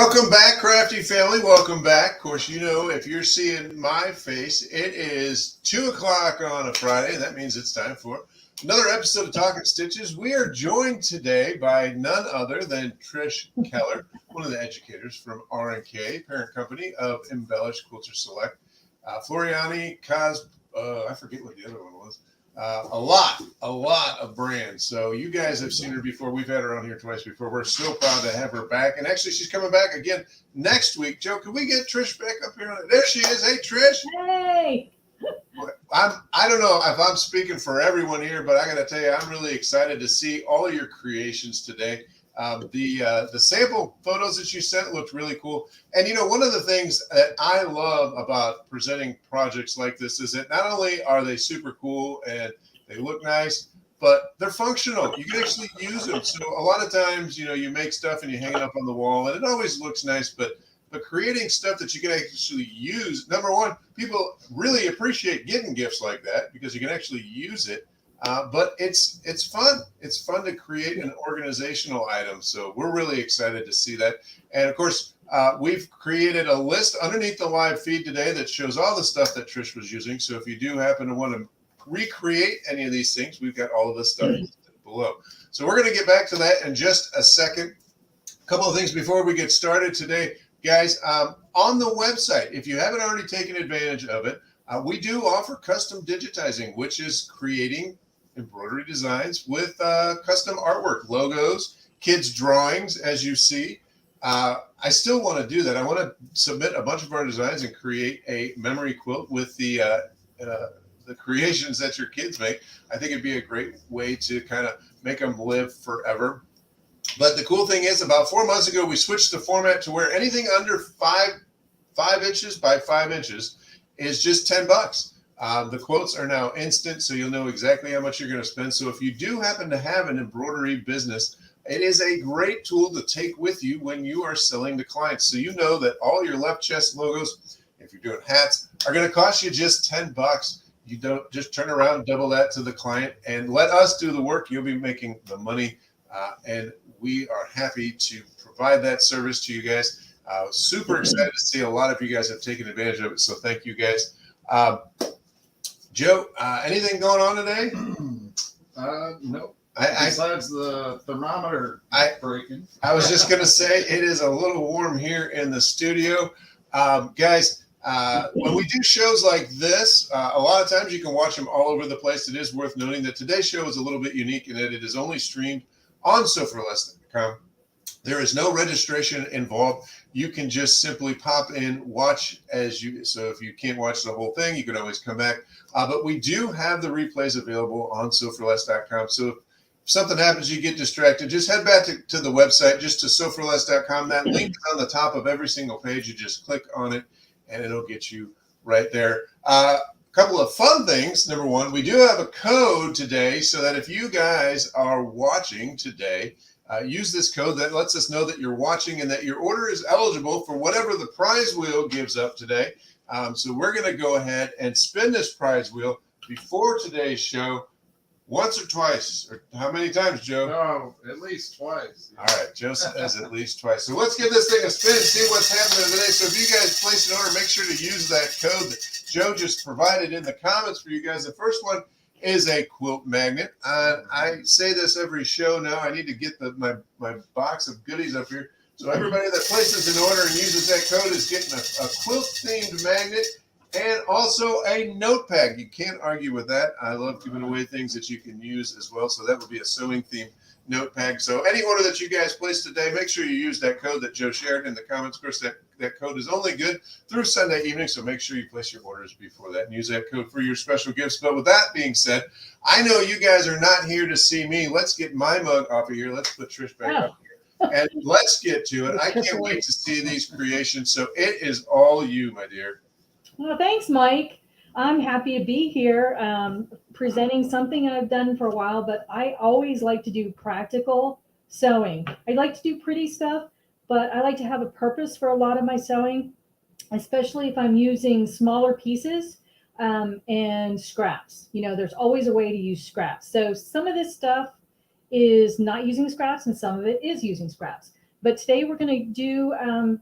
Welcome back, Crafty family. Welcome back. Of course, you know, if you're seeing my face, it is 2 o'clock on a Friday. That means it's time for another episode of Talkin Stitches. We are joined today by none other than Trish Keller, one of the educators from R&K, parent company of Embellish Quilter Select. Floriani, I forget what the other one was. A lot of brands. So you guys have seen her before. We've had her on here twice before. We're so proud to have her back. And actually, she's coming back again next week. Joe, can we get Trish back up here? There she is. Hey, Trish. Hey. I don't know if I'm speaking for everyone here, but I got to tell you, I'm really excited to see all of your creations today. The sample photos that you sent looked really cool. And, you know, one of the things that I love about presenting projects like this is that not only are they super cool and they look nice, but they're functional. You can actually use them. So a lot of times, you know, you make stuff and you hang it up on the wall and it always looks nice, but creating stuff that you can actually use, number one, people really appreciate getting gifts like that because you can actually use it. But it's fun. It's fun to create an organizational item. So we're really excited to see that. And of course, we've created a list underneath the live feed today that shows all the stuff that Trish was using. So if you do happen to want to recreate any of these things, we've got all of this stuff below. So we're going to get back to that in just a second. A couple of things before we get started today, guys. On the website, if you haven't already taken advantage of it, we do offer custom digitizing, which is creating embroidery designs with custom artwork, logos, kids' drawings, as you see. I still want to do that. I want to submit a bunch of our designs and create a memory quilt with the creations that your kids make. I think it'd be a great way to kind of make them live forever. But the cool thing is, about 4 months ago, we switched the format to where anything under 5 inches by 5 inches is just $10. The quotes are now instant, so you'll know exactly how much you're going to spend. So if you do happen to have an embroidery business, it is a great tool to take with you when you are selling to clients. So you know that all your left chest logos, if you're doing hats, are going to cost you just $10. You don't just turn around, double that to the client, and let us do the work. You'll be making the money, and we are happy to provide that service to you guys. Super excited to see a lot of you guys have taken advantage of it, so thank you guys. Joe, anything going on today? Nope. Besides the thermometer breaking. I was just going to say it is a little warm here in the studio. Guys, when we do shows like this, a lot of times you can watch them all over the place. It is worth noting that today's show is a little bit unique in that it is only streamed on SoForLess.com. There is no registration involved. You can just simply pop in, watch as you. So if you can't watch the whole thing, you can always come back. But we do have the replays available on SoForLess.com. So if something happens, you get distracted, just head back to the website, just to SoForLess.com. That link is on the top of every single page. You just click on it, and it'll get you right there. A couple of fun things. Number one, we do have a code today so that if you guys are watching today, use this code that lets us know that you're watching and that your order is eligible for whatever the prize wheel gives up today. So we're going to go ahead and spin this prize wheel before today's show once or twice. Or how many times, Joe? No, at least twice. All right, Joe says at least twice. So let's give this thing a spin and see what's happening today. So if you guys place an order, make sure to use that code that Joe just provided in the comments for you guys. The first one is a quilt magnet. I say this every show now. I need to get my box of goodies up here. So everybody that places an order and uses that code is getting a quilt-themed magnet and also a notepad. You can't argue with that. I love giving away things that you can use as well. So that would be a sewing-themed notepad. So any order that you guys place today, make sure you use that code that Joe shared in the comments. Of course, that code is only good through Sunday evening, so make sure you place your orders before that and use that code for your special gifts. But with that being said, I know you guys are not here to see me. Let's get my mug off of here. Let's put Trish back up here. And let's get to it. I can't wait to see these creations. So it is all you, my dear. Well, thanks, Mike. I'm happy to be here presenting something I've done for a while, but I always like to do practical sewing. I like to do pretty stuff, but I like to have a purpose for a lot of my sewing, especially if I'm using smaller pieces and scraps. You know, there's always a way to use scraps. So some of this stuff is not using scraps and some of it is using scraps. But today we're going to do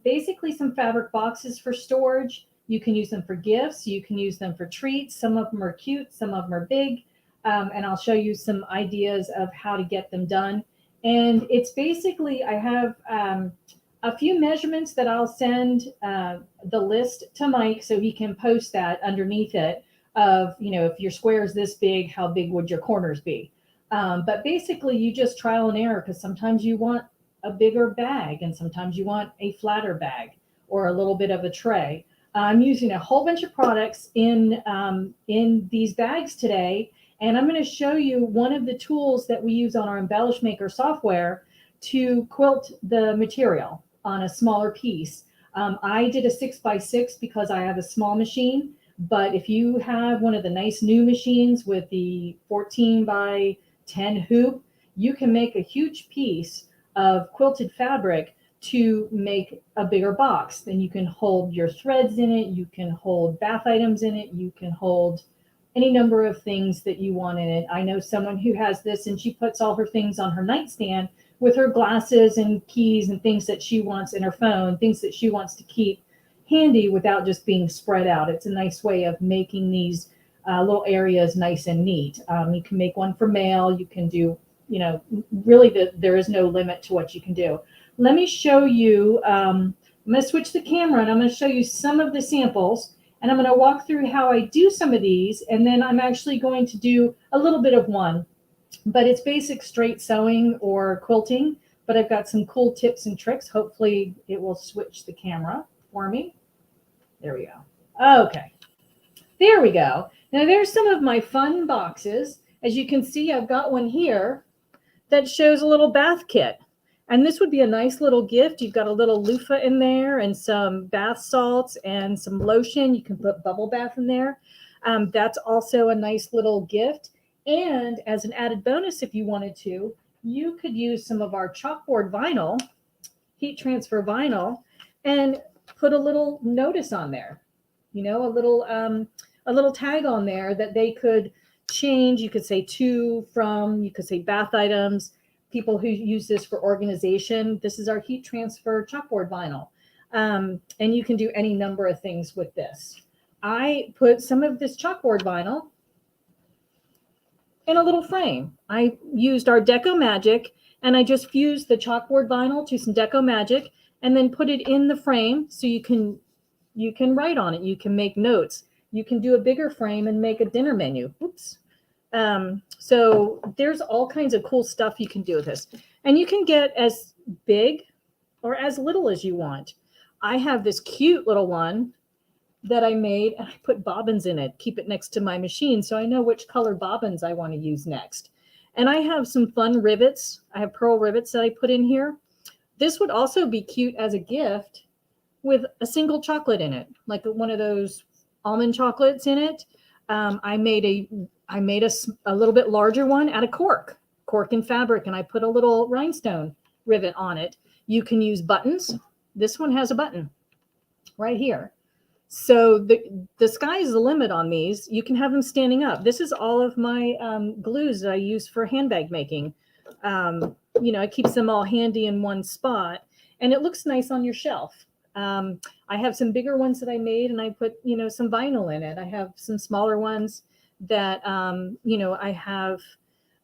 basically some fabric boxes for storage. You can use them for gifts. You can use them for treats. Some of them are cute. Some of them are big. And I'll show you some ideas of how to get them done. And it's basically, I have a few measurements that I'll send the list to Mike so he can post that underneath it of, if your square is this big, how big would your corners be? But basically you just trial and error, because sometimes you want a bigger bag and sometimes you want a flatter bag or a little bit of a tray. I'm using a whole bunch of products in these bags today, and I'm going to show you one of the tools that we use on our Embellish Maker software to quilt the material on a smaller piece. I did a 6x6 because I have a small machine, but if you have one of the nice new machines with the 14x10 hoop, you can make a huge piece of quilted fabric to make a bigger box. Then you can hold your threads in it, you can hold bath items in it, you can hold any number of things that you want in it. I know someone who has this and she puts all her things on her nightstand with her glasses and keys and things that she wants in her phone, things that she wants to keep handy without just being spread out. It's a nice way of making these little areas nice and neat. You can make one for mail. You can do, really there is no limit to what you can do. Let me show you, I'm going to switch the camera and I'm going to show you some of the samples, and I'm going to walk through how I do some of these, and then I'm actually going to do a little bit of one, but it's basic straight sewing or quilting, but I've got some cool tips and tricks. Hopefully it will switch the camera for me. There we go. Okay, there we go. Now there's some of my fun boxes. As you can see, I've got one here that shows a little bath kit. And this would be a nice little gift. You've got a little loofah in there and some bath salts and some lotion. You can put bubble bath in there. That's also a nice little gift. And as an added bonus, if you wanted to, you could use some of our chalkboard vinyl, heat transfer vinyl, and put a little notice on there, a little tag on there that they could change. You could say to, from, you could say bath items. People who use this for organization. This is our heat transfer chalkboard vinyl. And you can do any number of things with this. I put some of this chalkboard vinyl in a little frame. I used our Deco Magic, and I just fused the chalkboard vinyl to some Deco Magic and then put it in the frame so you can write on it. You can make notes. You can do a bigger frame and make a dinner menu. Oops. So there's all kinds of cool stuff you can do with this, and you can get as big or as little as you want. I have this cute little one that I made, and I put bobbins in it, keep it next to my machine so I know which color bobbins I want to use next. And I have some fun rivets. I have pearl rivets that I put in here. This would also be cute as a gift with a single chocolate in it, like one of those almond chocolates in it. I made a little bit larger one out of cork and fabric, and I put a little rhinestone rivet on it. You can use buttons. This one has a button right here. So the sky is the limit on these. You can have them standing up. This is all of my glues that I use for handbag making. It keeps them all handy in one spot, and it looks nice on your shelf. I have some bigger ones that I made, and I put, some vinyl in it. I have some smaller ones that, I have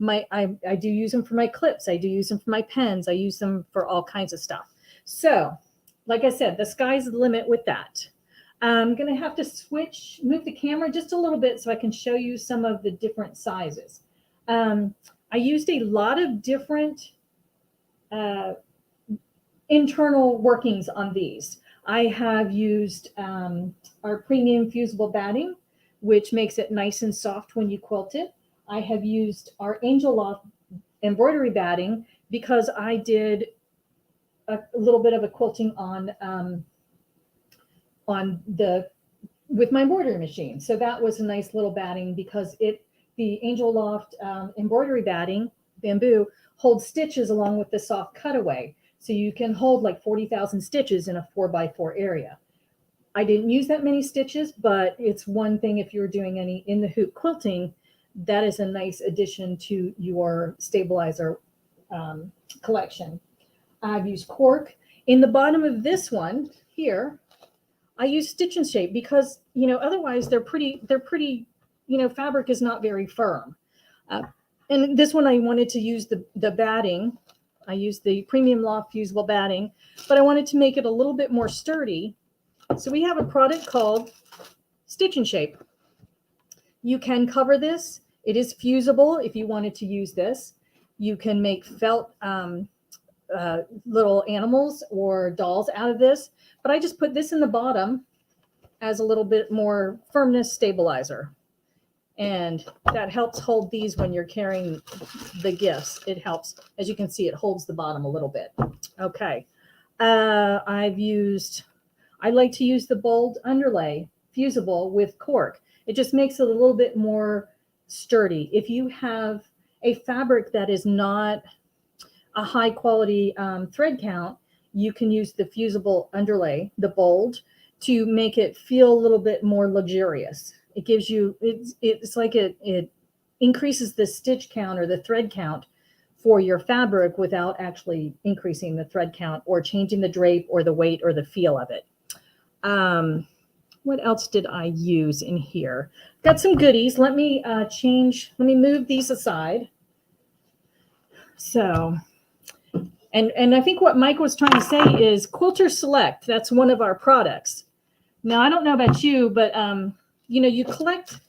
I do use them for my clips. I do use them for my pens. I use them for all kinds of stuff. So like I said, the sky's the limit with that. I'm going to have to move the camera just a little bit so I can show you some of the different sizes. I used a lot of different internal workings on these. I have used our premium fusible batting, which makes it nice and soft when you quilt it. I have used our Angel Loft embroidery batting because I did a little bit of a quilting with my embroidery machine. So that was a nice little batting because the Angel Loft embroidery batting, bamboo, holds stitches along with the soft cutaway. So you can hold like 40,000 stitches in a 4x4 area. I didn't use that many stitches, but it's one thing if you're doing any in the hoop quilting, that is a nice addition to your stabilizer collection. I've used cork. In the bottom of this one here, I use stitch and shape because, otherwise they're pretty, fabric is not very firm. And this one I wanted to use the batting. I used the Premium Loft fusible batting, but I wanted to make it a little bit more sturdy. So we have a product called Stitch and Shape. You can cover this. It is fusible if you wanted to use this. You can make felt little animals or dolls out of this, but I just put this in the bottom as a little bit more firmness stabilizer. And that helps hold these when you're carrying the gifts. It helps. As you can see, it holds the bottom a little bit. Okay. I like to use the bold underlay fusible with cork. It just makes it a little bit more sturdy. If you have a fabric that is not a high quality thread count, you can use the fusible underlay, the bold, to make it feel a little bit more luxurious. It gives you, it's like it increases the stitch count or the thread count for your fabric without actually increasing the thread count or changing the drape or the weight or the feel of it. What else did I use in here? Got some goodies. Let me move these aside. So, and I think what Mike was trying to say is Quilter Select. That's one of our products. Now, I don't know about you, but you collect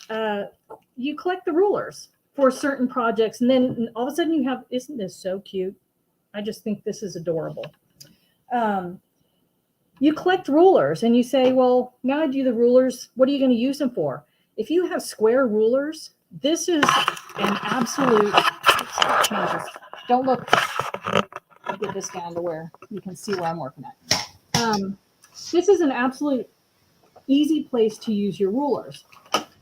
the rulers for certain projects, and then all of a sudden you have, isn't this so cute? I just think this is adorable. You collect rulers and you say, well, now I do the rulers. What are you going to use them for? If you have square rulers, this is an absolute, changes. Don't look, I'll get this down to where you can see where I'm working at. This is an absolute easy place to use your rulers.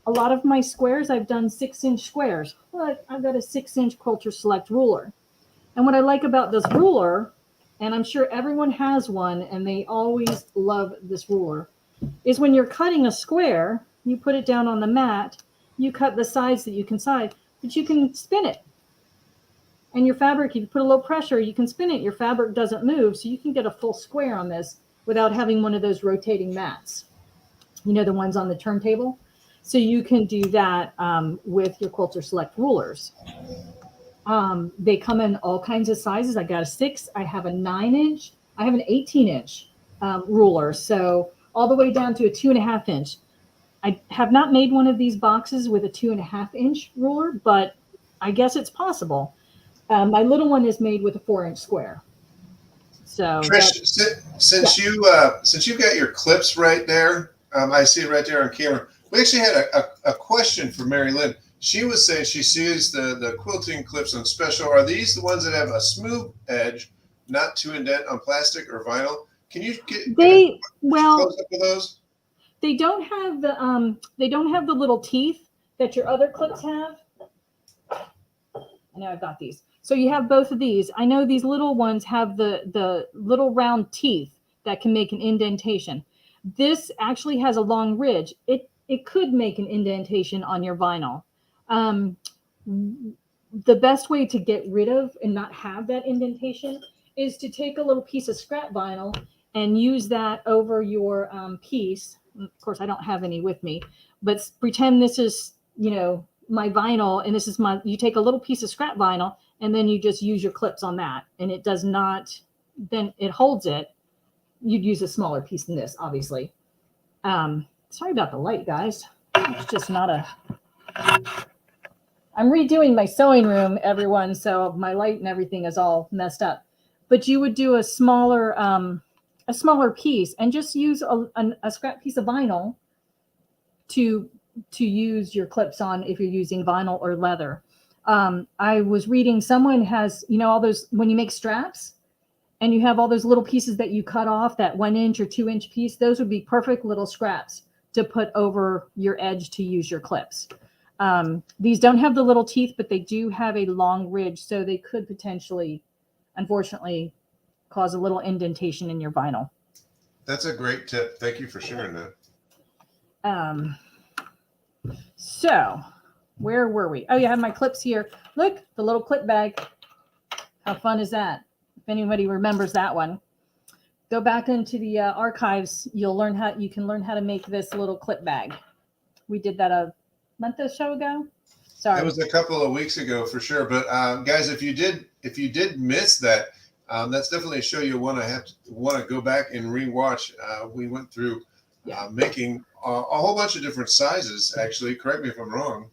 A lot of my squares, I've done 6-inch squares, but I've got a 6-inch Quilter Select ruler. And what I like about this ruler, and I'm sure everyone has one and they always love this ruler, is when you're cutting a square, you put it down on the mat, you cut the sides that you can side, but you can spin it. And your fabric, if you put a little pressure, you can spin it. Your fabric doesn't move, so you can get a full square on this without having one of those rotating mats. The ones on the turntable. So you can do that with your Quilter Select rulers. They come in all kinds of sizes. I got a 6, I have a 9-inch, I have an 18-inch ruler. So all the way down to a 2.5-inch. I have not made one of these boxes with a 2.5-inch ruler, but I guess it's possible. My little one is made with a 4-inch square. So Trish, since you've got your clips right there, I see it right there on camera. We actually had a question for Mary Lynn. She was saying she sees the quilting clips on special. Are these the ones that have a smooth edge, not to indent on plastic or vinyl? Can you get close up of those? They don't have the little teeth that your other clips have. I know I've got these. So you have both of these. I know these little ones have the little round teeth that can make an indentation. This actually has a long ridge. It could make an indentation on your vinyl. The best way to get rid of and not have that indentation is to take a little piece of scrap vinyl and use that over your piece. Of course, I don't have any with me, but pretend this is, my vinyl, and this is you take a little piece of scrap vinyl and then you just use your clips on that, and it does not, then it holds it. You'd use a smaller piece than this, obviously. Sorry about the light, guys. It's just not I'm redoing my sewing room, everyone, so my light and everything is all messed up. But you would do a smaller piece and just use a scrap piece of vinyl to use your clips on if you're using vinyl or leather. I was reading someone has, all those, when you make straps and you have all those little pieces that you cut off, that 1-inch or 2-inch piece, those would be perfect little scraps to put over your edge to use your clips. These don't have the little teeth, but they do have a long ridge, so they could potentially, unfortunately, cause a little indentation in your vinyl. That's a great tip. Thank you for sharing that. So where were we? Oh, you have my clips here. Look, the little clip bag. How fun is that? anybody remembers that one. Go back into the archives. You can learn how to make this little clip bag. We did that a month or so ago. Sorry. It was a couple of weeks ago for sure. But guys, if you did miss that, that's definitely a show you'll want to go back and rewatch. We went through making a whole bunch of different sizes. Actually, correct me if I'm wrong.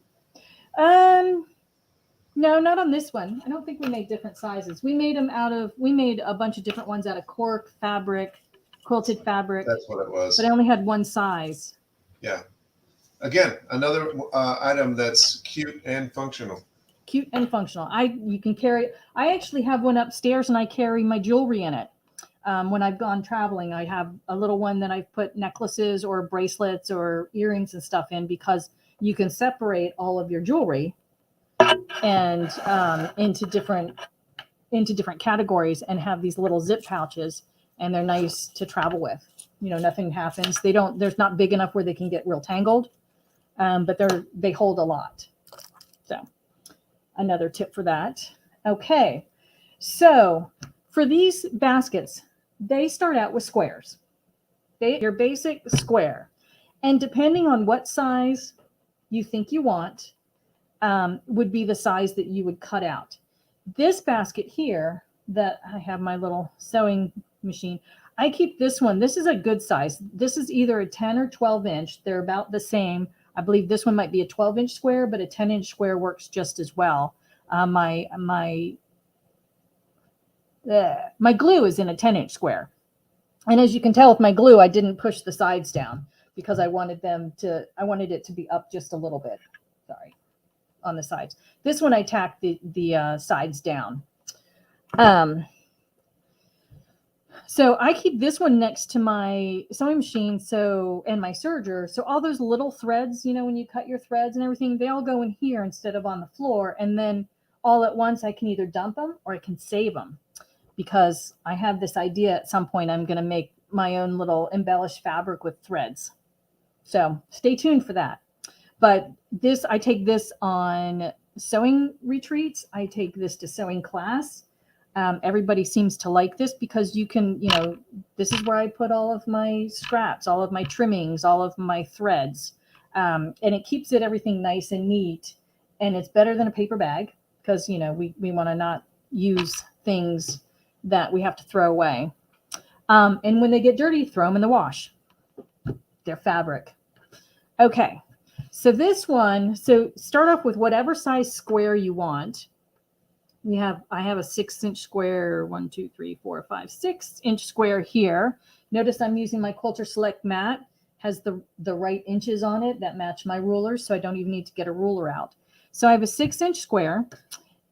No, not on this one. I don't think we made different sizes. We made a bunch of different ones out of cork fabric, quilted fabric. That's what it was. But I only had one size. Yeah. Again, another item that's cute and functional. Cute and functional. You can carry. I actually have one upstairs, and I carry my jewelry in it. When I've gone traveling, I have a little one that I've put necklaces or bracelets or earrings and stuff in, because you can separate all of your jewelry and into different categories, and have these little zip pouches, and they're nice to travel with. Nothing happens. There's not big enough where they can get real tangled, but they hold a lot. So another tip for that. Okay, so for these baskets, they start out with squares. Your basic square, and depending on what size you think you want, would be the size that you would cut out. This basket here that I have my little sewing machine, I keep this one. This is a good size. This is either a 10 or 12 inch. They're about the same. I believe this one might be a 12-inch square, but a 10-inch square works just as well. My glue is in a 10-inch square. And as you can tell with my glue, I didn't push the sides down because I wanted it to be up just a little bit. Sorry, on the sides. This one I tacked the sides down. So I keep this one next to my sewing machine, and my serger. So all those little threads, when you cut your threads and everything, they all go in here instead of on the floor. And then all at once, I can either dump them or I can save them, because I have this idea at some point I'm going to make my own little embellished fabric with threads. So stay tuned for that. But I take this on sewing retreats. I take this to sewing class. Everybody seems to like this because you can, this is where I put all of my scraps, all of my trimmings, all of my threads. And it keeps everything nice and neat. And it's better than a paper bag because, we want to not use things that we have to throw away. And when they get dirty, throw them in the wash. They're fabric. Okay. So this one, start off with whatever size square you want. I have a 6-inch square, 1, 2, 3, 4, 5, 6-inch square here. Notice I'm using my Quilter Select mat, has the right inches on it that match my rulers, so I don't even need to get a ruler out. So I have a 6-inch square,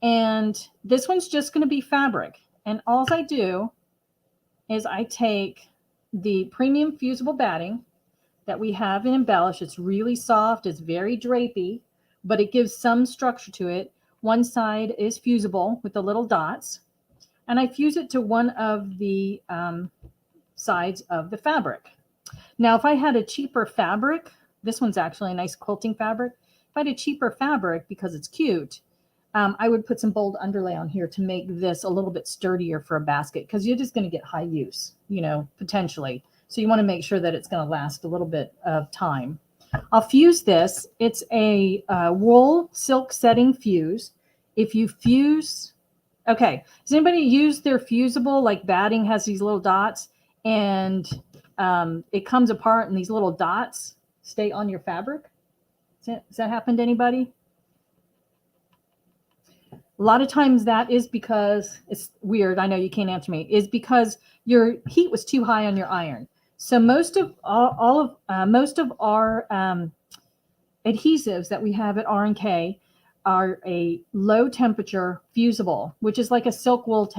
and this one's just going to be fabric. And all I do is I take the premium fusible batting that we have in Embellish. It's really soft, it's very drapey, but it gives some structure to it. One side is fusible with the little dots, and I fuse it to one of the sides of the fabric. Now, if I had a cheaper fabric, this one's actually a nice quilting fabric. If I had a cheaper fabric, because it's cute, I would put some bold underlay on here to make this a little bit sturdier for a basket, because you're just going to get high use, potentially. So you want to make sure that it's going to last a little bit of time. I'll fuse this. It's a wool silk setting fuse. If you fuse, okay, does anybody use their fusible, like batting has these little dots, and it comes apart and these little dots stay on your fabric? Does that happen to anybody? A lot of times that is because, it's weird, I know you can't answer me, is because your heat was too high on your iron. So most of our adhesives that we have at R&K are a low temperature fusible, which is like a silk wool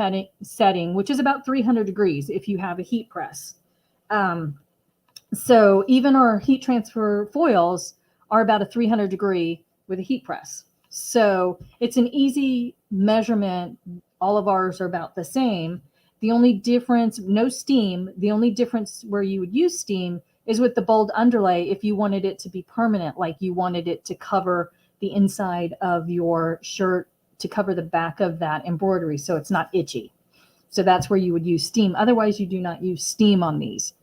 setting, which is about 300 degrees if you have a heat press. So even our heat transfer foils are about a 300 degree with a heat press. So it's an easy measurement. All of ours are about the same. The only difference, no steam, the only difference where you would use steam is with the bold underlay if you wanted it to be permanent, like you wanted it to cover the inside of your shirt, to cover the back of that embroidery so it's not itchy. So that's where you would use steam. Otherwise, you do not use steam on these.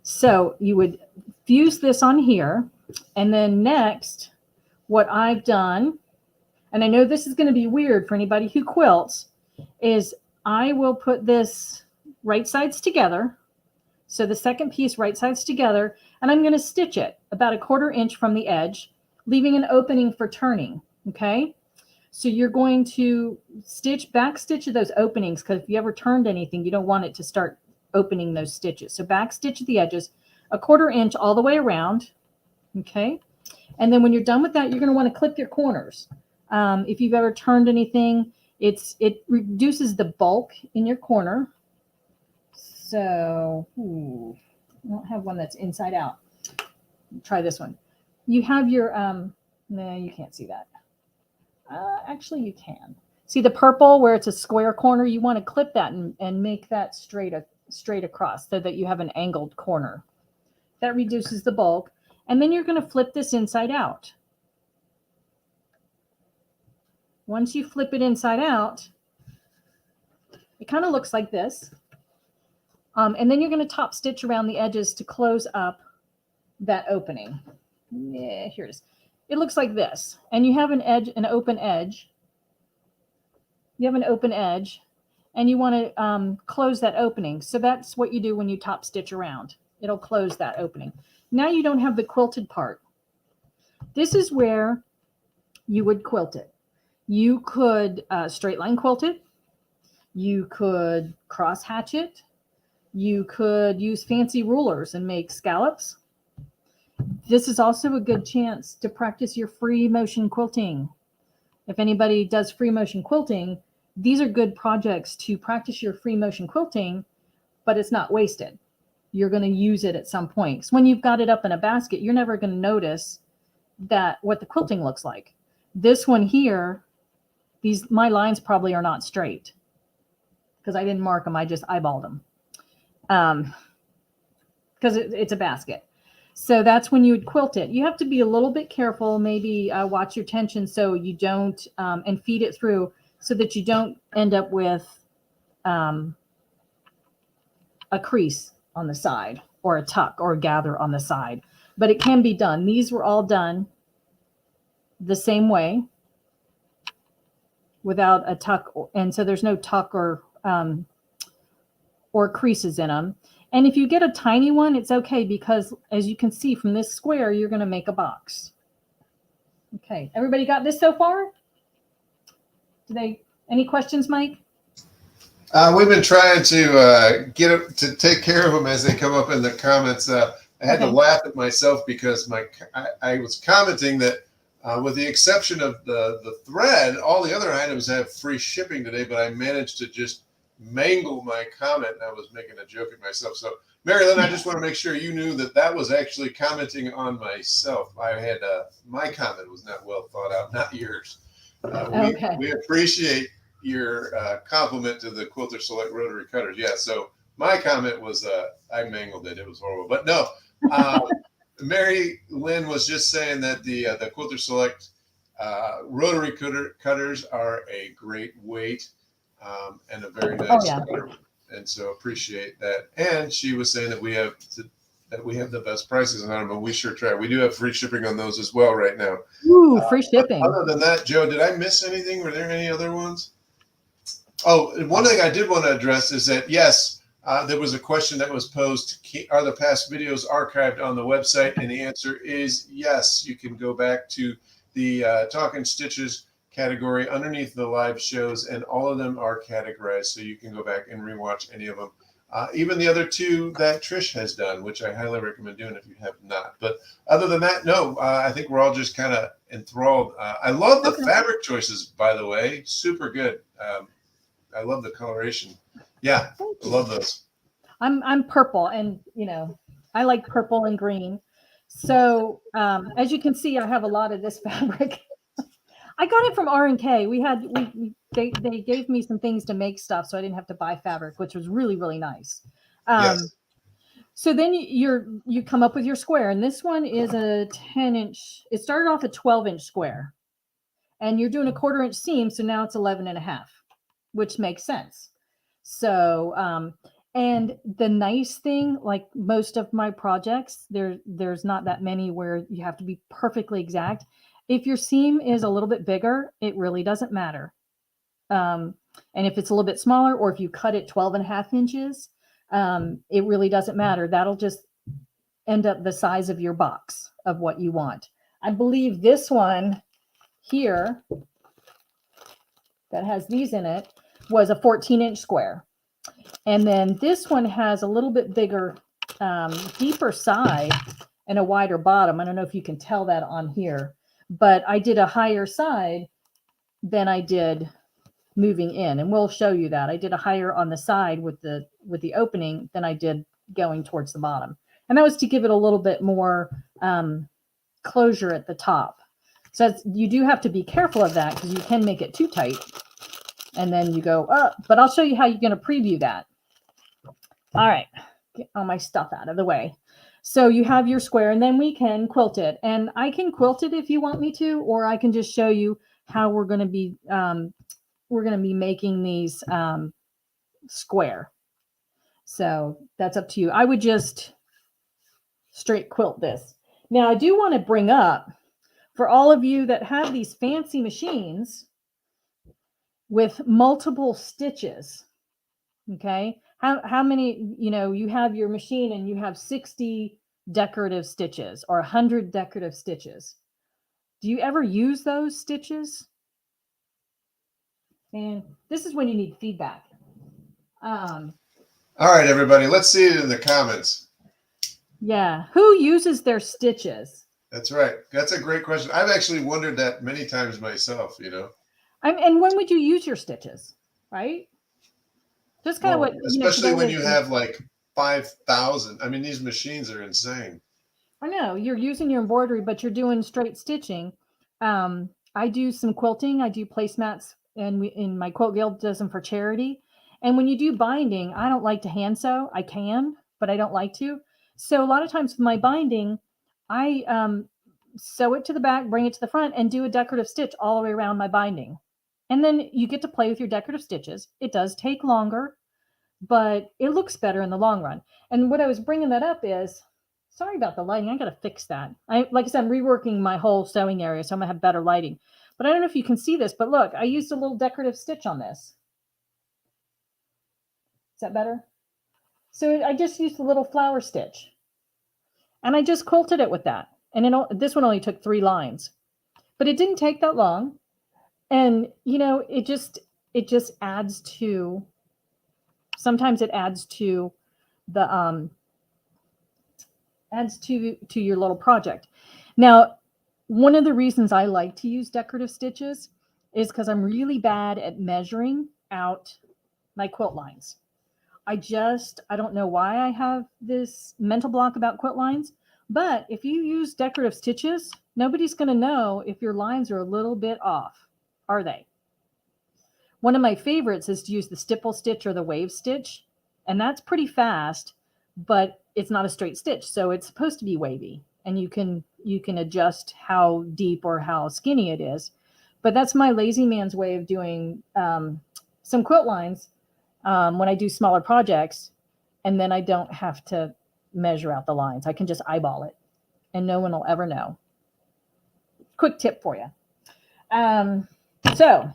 So you would fuse this on here. And then next, what I've done, and I know this is going to be weird for anybody who quilts, is I will put this right sides together. So the second piece right sides together, and I'm going to stitch it about 1/4 inch from the edge, leaving an opening for turning. Okay. So you're going to back stitch those openings, because if you ever turned anything, you don't want it to start opening those stitches. So back stitch the edges 1/4 inch all the way around. Okay. And then when you're done with that, you're going to want to clip your corners. If you've ever turned anything, it reduces the bulk in your corner. So I don't have one that's inside out. Try this one. You have your, no, you can't see that. Actually, you can. See the purple where it's a square corner? You want to clip that and make that straight across so that you have an angled corner. That reduces the bulk. And then you're going to flip this inside out. Once you flip it inside out, it kind of looks like this. And then you're going to top stitch around the edges to close up that opening. Yeah, here it is. It looks like this. And you have an open edge. You have an open edge, and you want to close that opening. So that's what you do when you top stitch around. It'll close that opening. Now you don't have the quilted part. This is where you would quilt it. You could straight line quilt it. You could cross hatch it. You could use fancy rulers and make scallops. This is also a good chance to practice your free motion quilting. If anybody does free motion quilting, these are good projects to practice your free motion quilting, but it's not wasted. You're going to use it at some point. So when you've got it up in a basket, you're never going to notice what the quilting looks like. This one here, my lines probably are not straight because I didn't mark them. I just eyeballed them because it's a basket. So that's when you would quilt it. You have to be a little bit careful, maybe watch your tension so you don't, and feed it through so that you don't end up with a crease on the side or a tuck or a gather on the side. But it can be done. These were all done the same way without a tuck. And so there's no tuck or creases in them. And if you get a tiny one, it's okay because as you can see from this square, you're going to make a box. Okay. Everybody got this so far? Any questions, Mike? We've been trying to take care of them as they come up in the comments. I had to laugh at myself because I was commenting that with the exception of the thread, all the other items have free shipping today, but I managed to just mangle my comment. I was making a joke at myself. So Marilyn, I just want to make sure you knew that was actually commenting on myself. I had my comment was not well thought out, not yours. We appreciate your compliment to the Quilter Select rotary cutters. Yeah, so my comment was I mangled it. It was horrible, but no. Mary Lynn was just saying that the Quilter Select rotary cutters are a great weight and a very nice cutter, and so appreciate that. And she was saying that we have the best prices on them, but we sure try. We do have free shipping on those as well right now. Ooh, free shipping. Other than that, Joe, did I miss anything? Were there any other ones? Oh, one thing I did want to address is that, yes, there was a question that was posed. Are the past videos archived on the website? And the answer is yes. You can go back to the Talkin Stitches category underneath the live shows, and all of them are categorized. So you can go back and rewatch any of them. Even the other two that Trish has done, which I highly recommend doing if you have not. But other than that, no, I think we're all just kind of enthralled. I love the fabric choices, by the way. Super good. I love the coloration. Yeah, I love those. I'm purple, and I like purple and green. So as you can see, I have a lot of this fabric. I got it from R&K. They gave me some things to make stuff, so I didn't have to buy fabric, which was really, really nice. Yes. So then you come up with your square, and this one is a 10-inch. It started off a 12-inch square, and you're doing a 1/4 inch seam, so now it's 11 and a half, which makes sense. So, and the nice thing, like most of my projects, there's not that many where you have to be perfectly exact. If your seam is a little bit bigger, it really doesn't matter. And if it's a little bit smaller, or if you cut it 12.5 inches, it really doesn't matter. That'll just end up the size of your box of what you want. I believe this one here that has these in it was a 14-inch square. And then this one has a little bit bigger, deeper side and a wider bottom. I don't know if you can tell that on here, but I did a higher side than I did moving in. And we'll show you that. I did a higher on the side with the opening than I did going towards the bottom. And that was to give it a little bit more closure at the top. So you do have to be careful of that, because you can make it too tight. And then you go up. But I'll show you how you're going to preview that. All right. Get all my stuff out of the way. So you have your square, and then we can quilt it. And I can quilt it if you want me to, or I can just show you how we're going to be making these square. So that's up to you. I would just straight quilt this. Now I do want to bring up, for all of you that have these fancy machines with multiple stitches, okay, how many, you have your machine and you have 60 decorative stitches or 100 decorative stitches. Do you ever use those stitches? And this is when you need feedback. All right, everybody, let's see it in the comments. Yeah, who uses their stitches? That's right. That's a great question. I've actually wondered that many times myself, And when would you use your stitches, right? Just kind of what, especially when you have like 5,000. I mean, these machines are insane. I know you're using your embroidery, but you're doing straight stitching. I do some quilting. I do placemats, and in my quilt guild does them for charity. And when you do binding, I don't like to hand sew. I can, but I don't like to. So a lot of times with my binding, I sew it to the back, bring it to the front, and do a decorative stitch all the way around my binding. And then you get to play with your decorative stitches. It does take longer, but it looks better in the long run. And what I was bringing that up is, sorry about the lighting. I got to fix that. Like I said, I'm reworking my whole sewing area, so I'm going to have better lighting. But I don't know if you can see this, but look, I used a little decorative stitch on this. Is that better? So I just used a little flower stitch. And I just quilted it with that. And this one only took 3 lines. But it didn't take that long. And, it just adds to, sometimes it adds to the, adds to your little project. Now, one of the reasons I like to use decorative stitches is because I'm really bad at measuring out my quilt lines. I don't know why I have this mental block about quilt lines, but if you use decorative stitches, nobody's going to know if your lines are a little bit off, are they? One of my favorites is to use the stipple stitch or the wave stitch, and that's pretty fast, but it's not a straight stitch, so it's supposed to be wavy, and you can adjust how deep or how skinny it is. But that's my lazy man's way of doing some quilt lines when I do smaller projects, and then I don't have to measure out the lines. I can just eyeball it, and no one will ever know. Quick tip for you. So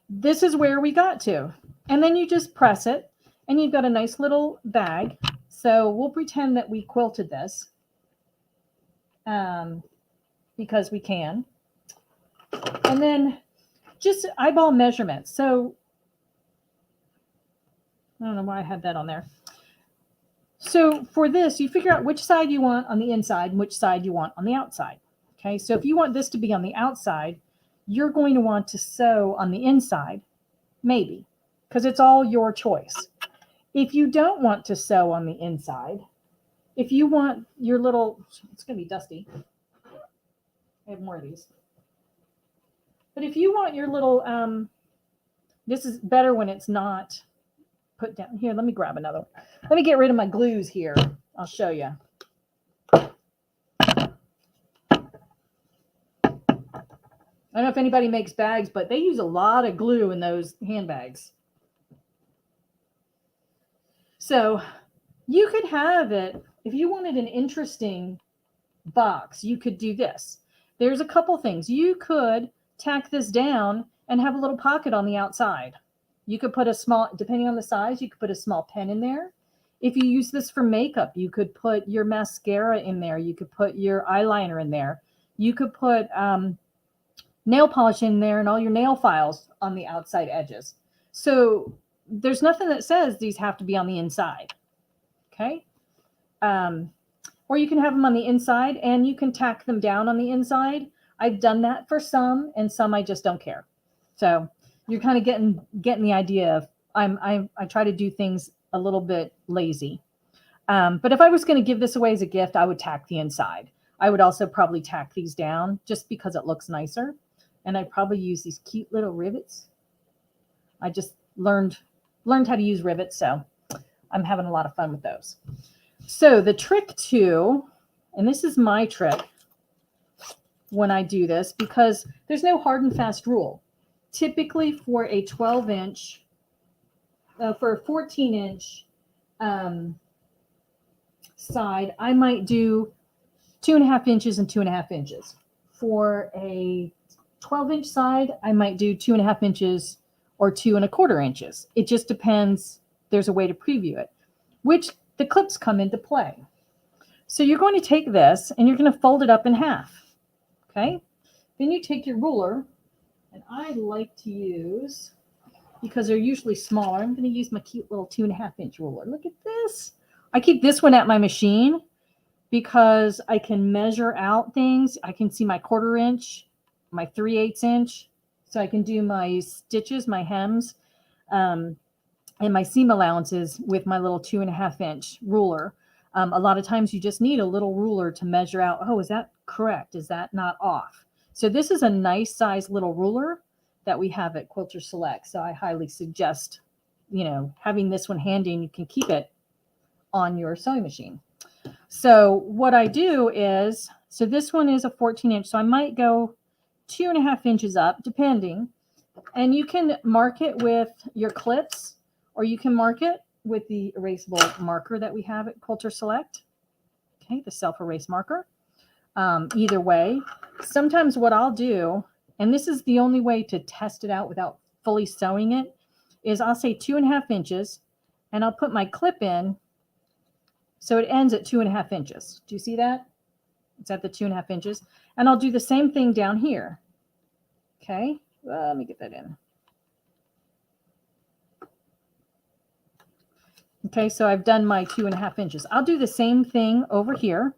this is where we got to. And then you just press it, and you've got a nice little bag. So we'll pretend that we quilted this because we can. And then just eyeball measurements. So I don't know why I had that on there. So for this, you figure out which side you want on the inside and which side you want on the outside. Okay, so if you want this to be on the outside, you're going to want to sew on the inside, maybe, because it's all your choice. If you don't want to sew on the inside, if you want your little, it's going to be dusty. I have more of these. But if you want your little, this is better when it's not put down. Here, let me grab another one. Let me get rid of my glues here. I'll show you. I don't know if anybody makes bags, but they use a lot of glue in those handbags. So you could have it, if you wanted an interesting box, you could do this. There's a couple things. You could tack this down and have a little pocket on the outside. You could put a small, depending on the size, you could put a small pen in there. If you use this for makeup, you could put your mascara in there. You could put your eyeliner in there. You could put nail polish in there and all your nail files on the outside edges. So there's nothing that says these have to be on the inside. Okay. Or you can have them on the inside and you can tack them down on the inside. I've done that for some, and some I just don't care. So you're kind of getting the idea of I try to do things a little bit lazy. But if I was going to give this away as a gift, I would tack the inside. I would also probably tack these down just because it looks nicer. And I'd probably use these cute little rivets. I just learned how to use rivets, so I'm having a lot of fun with those. So the trick too, and this is my trick when I do this, because there's no hard and fast rule. Typically for a 12-inch, for a 14-inch side, I might do 2.5 inches and 2.5 inches. For a 12-inch side, I might do 2.5 inches or 2.25 inches. It just depends. There's a way to preview it, which the clips come into play. So you're going to take this and you're going to fold it up in half. Okay. Then you take your ruler, and I like to use, because they're usually smaller, I'm going to use my cute little 2.5-inch ruler. Look at this. I keep this one at my machine because I can measure out things. I can see my 1/4 inch, my 3/8 inch. So I can do my stitches, my hems, and my seam allowances with my little 2.5-inch ruler. A lot of times you just need a little ruler to measure out, oh, is that correct? Is that not off? So this is a nice size little ruler that we have at Quilter Select. So I highly suggest, having this one handy, and you can keep it on your sewing machine. So what I do is, so this one is a 14-inch. So I might go 2.5 inches up, depending. And you can mark it with your clips, or you can mark it with the erasable marker that we have at Quilter Select. Okay, the self-erase marker. Either way, sometimes what I'll do, and this is the only way to test it out without fully sewing it, is I'll say 2.5 inches, and I'll put my clip in so it ends at 2.5 inches. Do you see that? It's at the 2.5 inches. And I'll do the same thing down here. Okay, let me get that in. Okay, so I've done my 2.5 inches. I'll do the same thing over here.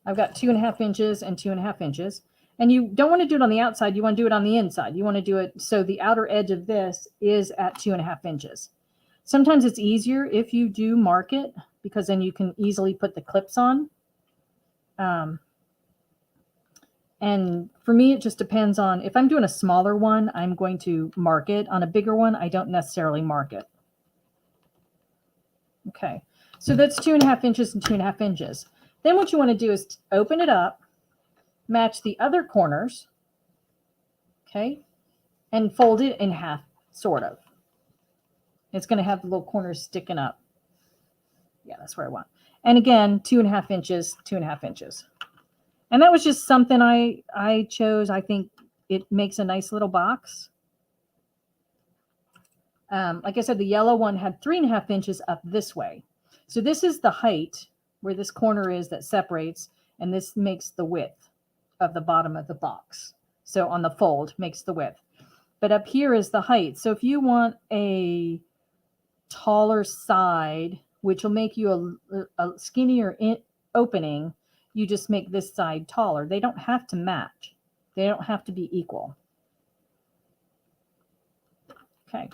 I've got 2.5 inches and 2.5 inches. And you don't want to do it on the outside. You want to do it on the inside. You want to do it so the outer edge of this is at 2.5 inches. Sometimes it's easier if you do mark it, because then you can easily put the clips on. And for me, it just depends on, if I'm doing a smaller one, I'm going to mark it. On a bigger one, I don't necessarily mark it. Okay, so that's 2.5 inches and 2.5 inches. Then what you want to do is open it up, match the other corners, okay, and fold it in half, sort of. It's going to have the little corners sticking up. Yeah, that's where I want. And again, 2.5 inches, 2.5 inches. And that was just something I chose. I think it makes a nice little box. Like I said, the yellow one had 3.5 inches up this way. So this is the height where this corner is that separates, and this makes the width of the bottom of the box. So on the fold makes the width. But up here is the height. So if you want a taller side, which will make you a skinnier opening, you just make this side taller. They don't have to match. They don't have to be equal. Okay.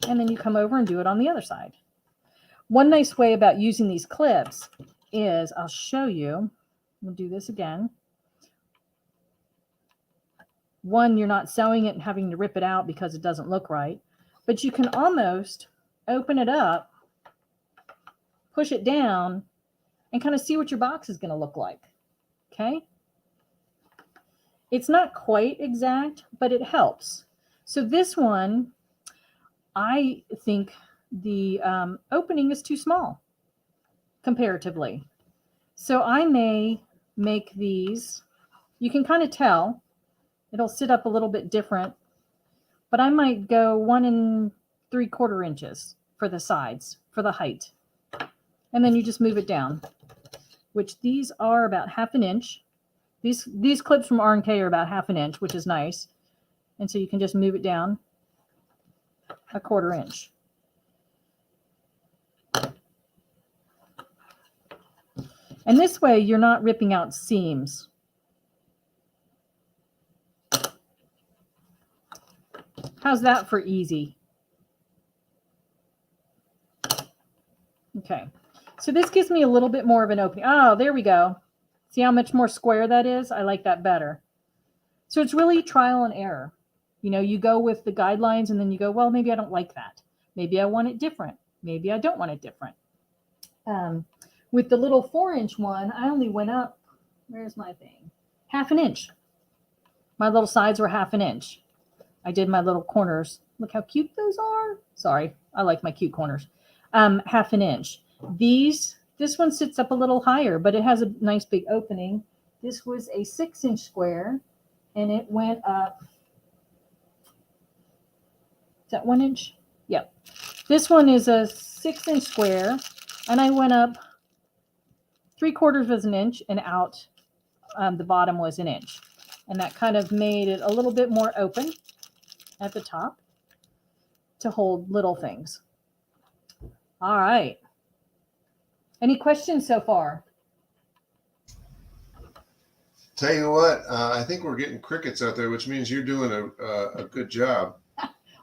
And then you come over and do it on the other side. One nice way about using these clips is, I'll show you. We'll do this again. One, you're not sewing it and having to rip it out because it doesn't look right. But you can almost open it up, push it down, and kind of see what your box is going to look like. Okay. It's not quite exact, but it helps. So this one, I think opening is too small comparatively. So I may make these, you can kind of tell, it'll sit up a little bit different, but I might go 1 3/4 inches for the sides, for the height. And then you just move it down, which these are about 1/2 inch. These clips from R&K are about 1/2 inch, which is nice. And so you can just move it down 1/4 inch. And this way you're not ripping out seams. How's that for easy? Okay, so this gives me a little bit more of an opening. Oh, there we go. See how much more square that is? I like that better. So it's really trial and error. You know, you go with the guidelines and then you go, well, maybe I don't like that. Maybe I want it different. Maybe I don't want it different. With the little 4-inch one, I only went up, where's my thing? 1/2 inch. My little sides were 1/2 inch. I did my little corners. Look how cute those are. Sorry, I like my cute corners. 1/2 inch. This one sits up a little higher, but it has a nice big opening. This was a 6-inch square, and it went up. Is that 1 inch? Yep. This one is a 6-inch square, and I went up 3/4 was an inch, and out the bottom was an inch. And that kind of made it a little bit more open at the top to hold little things. All right. Any questions so far? Tell you what, I think we're getting crickets out there, which means you're doing a good job.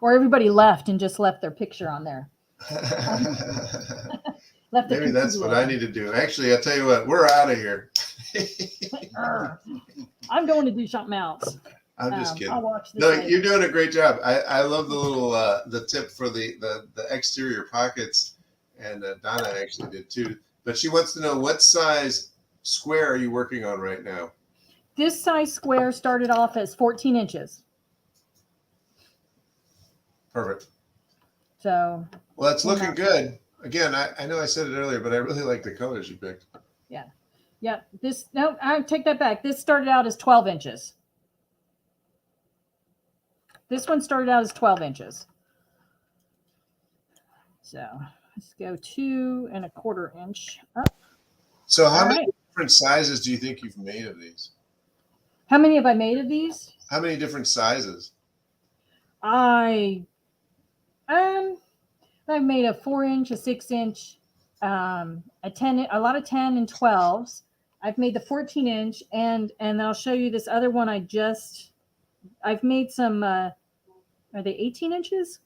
Or everybody left and just left their picture on there. Maybe that's what I need to do. Actually, I'll tell you what, we're out of here. I'm going to do something else. I'm just kidding. I'll watch this. No, you're doing a great job. I love the little the tip for the exterior pockets, and Donna actually did too. But she wants to know, what size square are you working on right now? This size square started off as 14 inches. Perfect. So. Well, it's looking good. Again, I know I said it earlier, but I really like the colors you picked. Yeah. Yeah. No, I take that back. This started out as 12 inches. This one started out as 12 inches. So let's go 2 1/4 inch up. So how many different sizes do you think you've made of these? How many have I made of these? How many different sizes? I've made a 4-inch, a 6-inch, a 10, a lot of 10 and 12s. I've made the 14-inch, and I'll show you this other one. I've made some, are they 18 inches?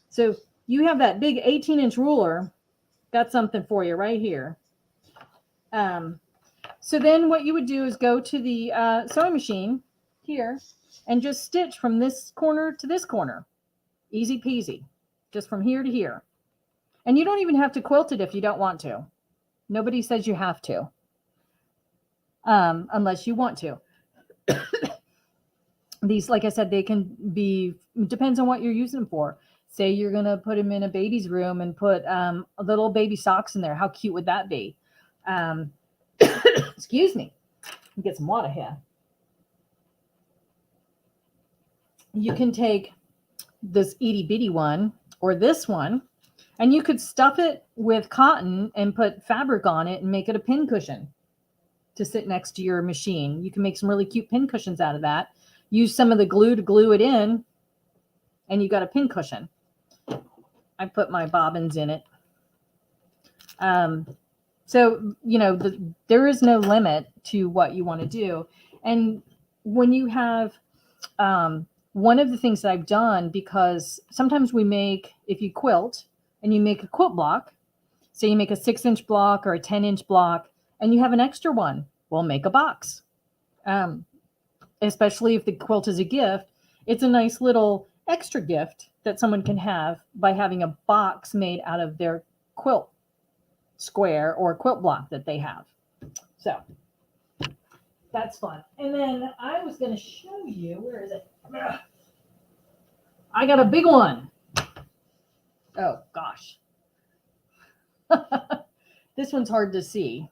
So you have that big 18-inch ruler. Got something for you right here. So then what you would do is go to the sewing machine here and just stitch from this corner to this corner. Easy peasy. Just from here to here. And you don't even have to quilt it if you don't want to. Nobody says you have to. Unless you want to. These, like I said, they can be, depends on what you're using them for. Say you're going to put them in a baby's room and put little baby socks in there. How cute would that be? Excuse me. Get some water here. You can take this itty bitty one or this one, and you could stuff it with cotton and put fabric on it and make it a pin cushion to sit next to your machine. You can make some really cute pin cushions out of that. Use some of the glue to glue it in, and you got a pin cushion. I put my bobbins in it. So, you know, there is no limit to what you want to do. And when you have, one of the things that I've done, because sometimes we make, if you quilt and you make a quilt block, say you make a 6-inch block or a 10-inch block, and you have an extra one, well, make a box. Especially if the quilt is a gift, it's a nice little extra gift that someone can have by having a box made out of their quilt square or quilt block that they have. So that's fun. And then I was going to show you, where is it? I got a big one. Oh gosh. This one's hard to see.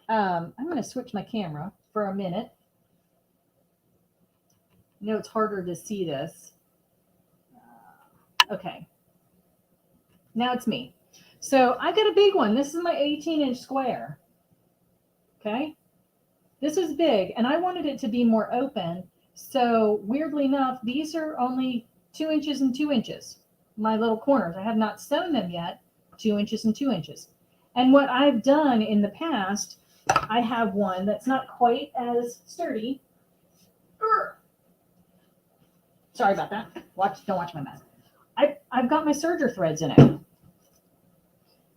I'm going to switch my camera for a minute. No, it's harder to see this. Okay. Now it's me. So I got a big one. This is my 18-inch square. Okay. This is big, and I wanted it to be more open. So weirdly enough, these are only 2 inches and 2 inches. My little corners. I have not sewn them yet. 2 inches and 2 inches. And what I've done in the past, I have one that's not quite as sturdy. Sorry about that. Don't watch my mess. I've got my serger threads in it.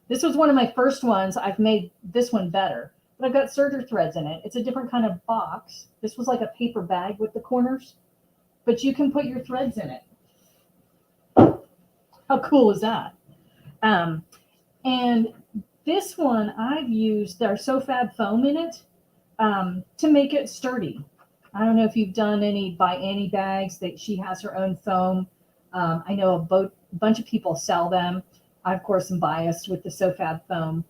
This was one of my first ones. I've made this one better, but I've got serger threads in it. It's a different kind of box. This was like a paper bag with the corners, but you can put your threads in it. How cool is that? And this one I've used their SoFab foam in it to make it sturdy. I don't know if you've done any by Annie bags. That she has her own foam. I know a bunch of people sell them. I, of course, am biased with the SoFab foam.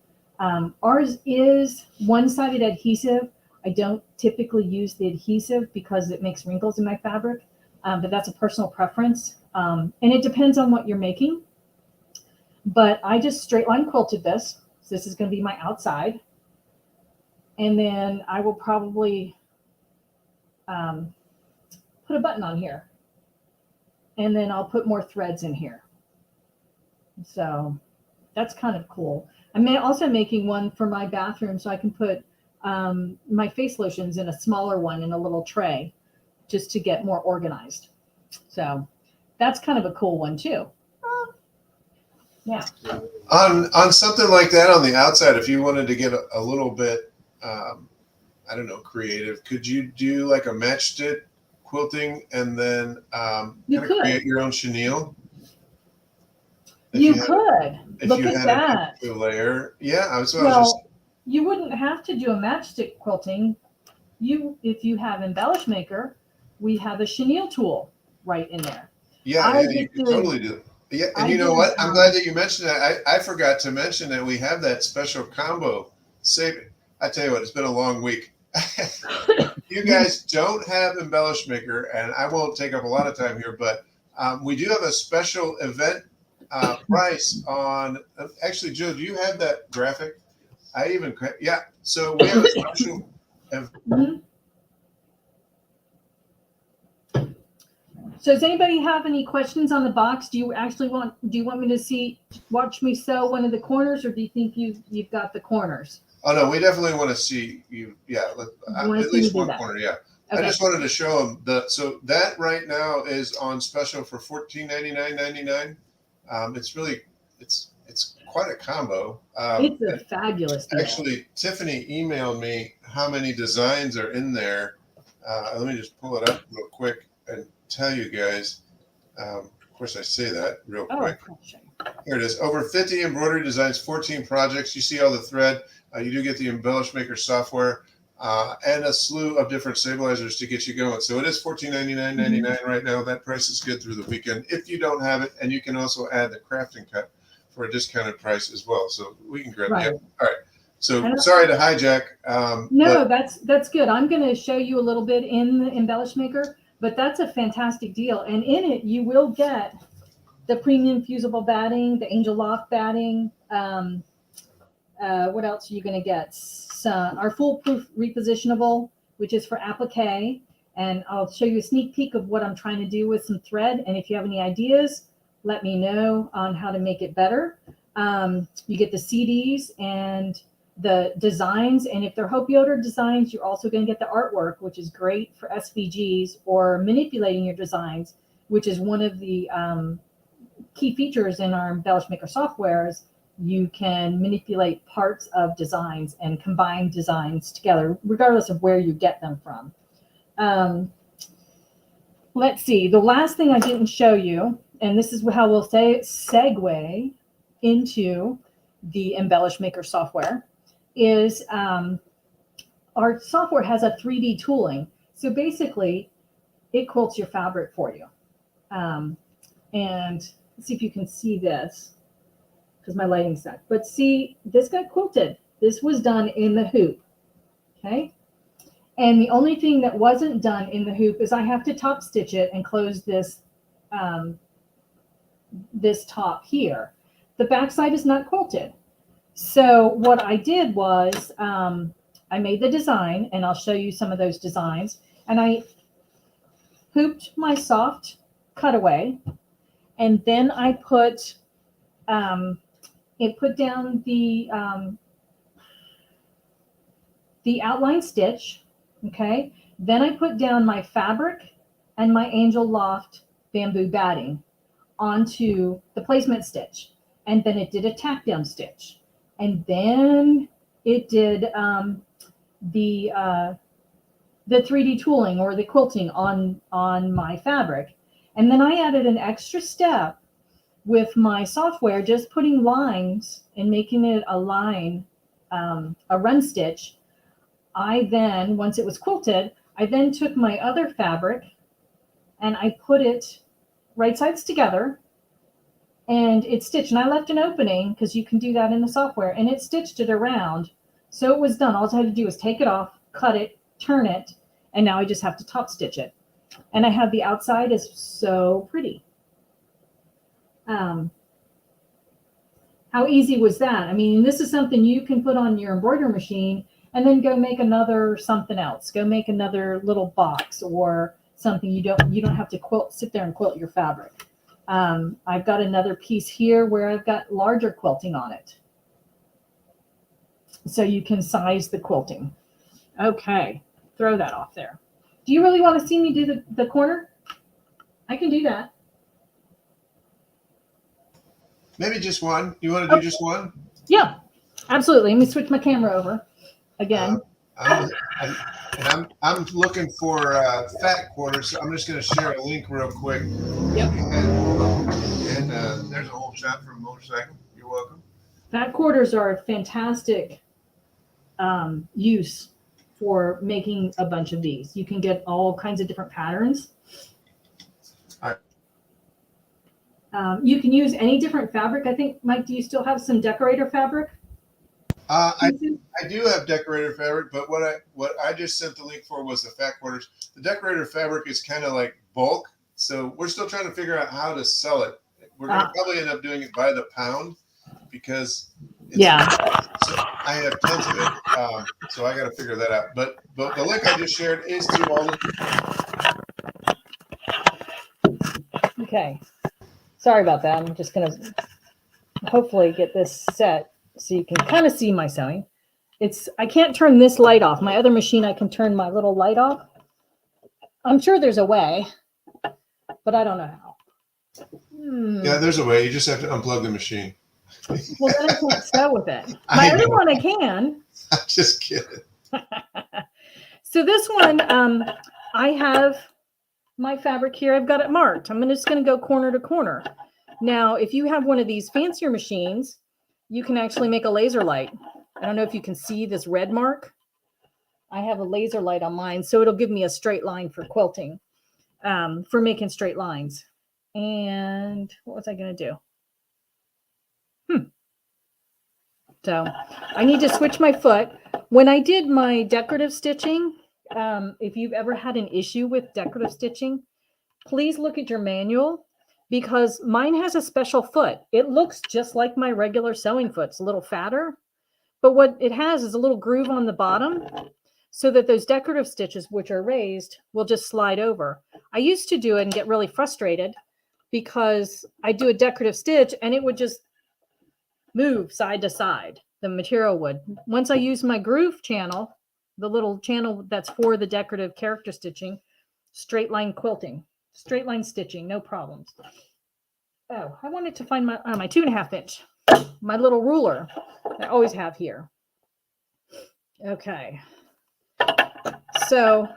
Ours is one-sided adhesive. I don't typically use the adhesive because it makes wrinkles in my fabric, but that's a personal preference. And it depends on what you're making. But I just straight line quilted this. So this is going to be my outside. And then I will probably put a button on here. And then I'll put more threads in here. So that's kind of cool. I'm also making one for my bathroom so I can put my face lotions in a smaller one in a little tray just to get more organized. So that's kind of a cool one too. Yeah. On something like that on the outside, if you wanted to get a little bit, I don't know, creative, could you do like a matchstick quilting and then kind of create your own chenille? You could. Look at that. Layer. Yeah. You wouldn't have to do a matchstick quilting. If you have Embellish Maker, we have a chenille tool right in there. Yeah, you could totally do it. Yeah, and you know what? I'm glad that you mentioned that. I forgot to mention that we have that special combo. I tell you what, it's been a long week. You guys don't have Embellish Maker, and I won't take up a lot of time here, but we do have a special event price on. Actually, Jill, do you have that graphic? Yeah. So we have a special. So does anybody have any questions on the box? Do you want me to watch me sew one of the corners, or do you think you've got the corners? Oh no, we definitely want to see you. Yeah, at least one corner. Yeah. Okay. I just wanted to show them so that right now is on special for $14.99.99. It's quite a combo. It's a fabulous deal. Actually, Tiffany emailed me how many designs are in there. Let me just pull it up real quick and tell you guys. Of course, I say that real quick. Here it is. Over 50 embroidery designs, 14 projects. You see all the thread. You do get the Embellish Maker software and a slew of different stabilizers to get you going. So it is $14.99.99 right now. That price is good through the weekend if you don't have it. And you can also add the crafting cut for a discounted price as well. So we can grab it. All right. So sorry to hijack. No, that's good. I'm going to show you a little bit in the Embellish Maker, but that's a fantastic deal. And in it, you will get the premium fusible batting, the Angel Loft batting. What else are you going to get? Our foolproof repositionable, which is for applique. And I'll show you a sneak peek of what I'm trying to do with some thread. And if you have any ideas, let me know on how to make it better. You get the CDs and the designs. And if they're Hopi Yoder designs, you're also going to get the artwork, which is great for SVGs or manipulating your designs, which is one of the key features in our Embellish Maker softwares. You can manipulate parts of designs and combine designs together, regardless of where you get them from. Let's see. The last thing I didn't show you, and this is how we'll segue into the Embellish Maker software, is our software has a 3D tooling. So basically, it quilts your fabric for you. And Let's see if you can see this because my lighting sucked. But see, this got quilted. This was done in the hoop. Okay. And the only thing that wasn't done in the hoop is I have to top stitch it and close this this top here. The backside is not quilted. So what I did was I made the design, and I'll show you some of those designs. And I hooped my soft cutaway, and then I put down the outline stitch. Okay. Then I put down my fabric and my Angel Loft bamboo batting onto the placement stitch. And then it did a tack down stitch. And then it did the 3D tooling or the quilting on my fabric. And then I added an extra step with my software, just putting lines and making it a line, a run stitch. I then, once it was quilted, I then took my other fabric and I put it right sides together, and it stitched. And I left an opening because you can do that in the software, and it stitched it around. So it was done. All I had to do was take it off, cut it, turn it, and now I just have to top stitch it. And I have the outside is so pretty. How easy was that? I mean, this is something you can put on your embroidery machine and then go make another something else. Go make another little box or something. You don't have to sit there and quilt your fabric. I've got another piece here where I've got larger quilting on it. So you can size the quilting. Okay, throw that off there. Do you really want to see me do the corner? I can do that. Maybe just one. You want to do just one? Yeah, absolutely. Let me switch my camera over again. I'm looking for fat quarters, so I'm just going to share a link real quick. Yep. And there's a whole shot for a motorcycle. You're welcome. Fat quarters are a fantastic use for making a bunch of these. You can get all kinds of different patterns. You can use any different fabric. I think, Mike, do you still have some decorator fabric? I do have decorator fabric, but what I just sent the link for was the fat quarters. The decorator fabric is kind of like bulk, so we're still trying to figure out how to sell it. We're going to probably end up doing it by the pound because so I have tons of it, so I got to figure that out. But the link I just shared is to all the. Okay. Sorry about that. I'm just going to hopefully get this set so you can kind of see my sewing. I can't turn this light off. My other machine, I can turn my little light off. I'm sure there's a way, but I don't know how. Yeah, there's a way. You just have to unplug the machine. Well, then I can't sew with it. My other one I can. I'm just kidding. So this one, I have my fabric here. I've got it marked. I'm just going to go corner to corner. Now, if you have one of these fancier machines, you can actually make a laser light. I don't know if you can see this red mark. I have a laser light on mine, so it'll give me a straight line for quilting, for making straight lines. And what was I going to do? So I need to switch my foot. When I did my decorative stitching, if you've ever had an issue with decorative stitching, please look at your manual because mine has a special foot. It looks just like my regular sewing foot. It's a little fatter, but what it has is a little groove on the bottom so that those decorative stitches, which are raised, will just slide over. I used to do it and get really frustrated because I do a decorative stitch and it would just move side to side. The material would. Once I use my groove channel, the little channel that's for the decorative character stitching, straight line quilting, straight line stitching, no problems. Oh, I wanted to find my 2.5 inch, my little ruler that I always have here. Okay. So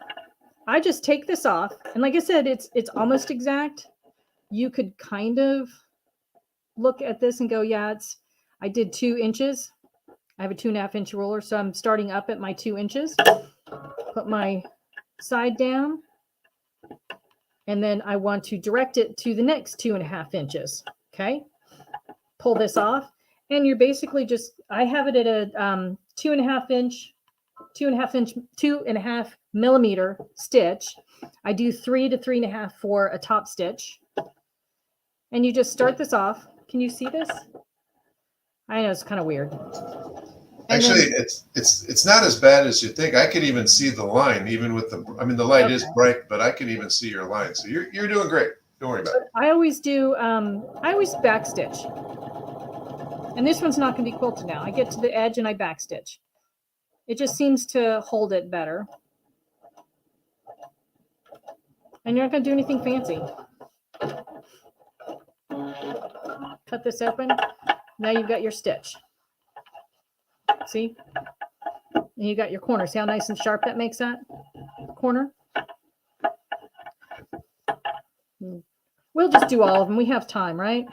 I just take this off. And like I said, it's almost exact. You could kind of look at this and go, yeah, I did 2 inches. I have a 2.5 inch ruler. So I'm starting up at my 2 inches, put my side down, and then I want to direct it to the next 2.5 inches. Okay. Pull this off. And you're basically just, I have it at a 2.5 millimeter stitch. I do 3 to 3.5 for a top stitch. And you just start this off. Can you see this? I know it's kind of weird. And actually, then, it's not as bad as you think. I could even see the line, even with the. I mean, the light is bright, but I can even see your line. So you're doing great. Don't worry about it. I always do. I always back stitch. And this one's not going to be quilted now. I get to the edge and I back stitch. It just seems to hold it better. And you're not going to do anything fancy. Cut this open. Now you've got your stitch. See? And you got your corner. See how nice and sharp that makes that corner? We'll just do all of them. We have time, right?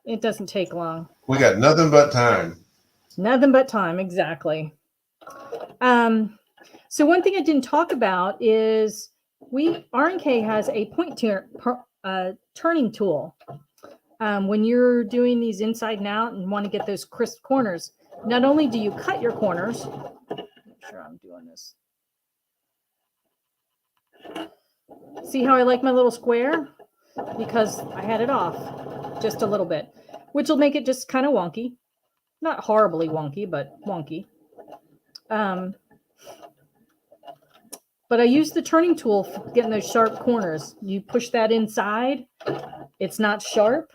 It doesn't take long. We got nothing but time. Nothing but time, exactly. So one thing I didn't talk about is R&K has a point turning tool. When you're doing these inside and out and want to get those crisp corners, not only do you cut your corners, make sure I'm doing this. See how I like my little square? Because I had it off just a little bit, which will make it just kind of wonky. Not horribly wonky, but wonky. But I use the turning tool for getting those sharp corners. You push that inside. It's not sharp.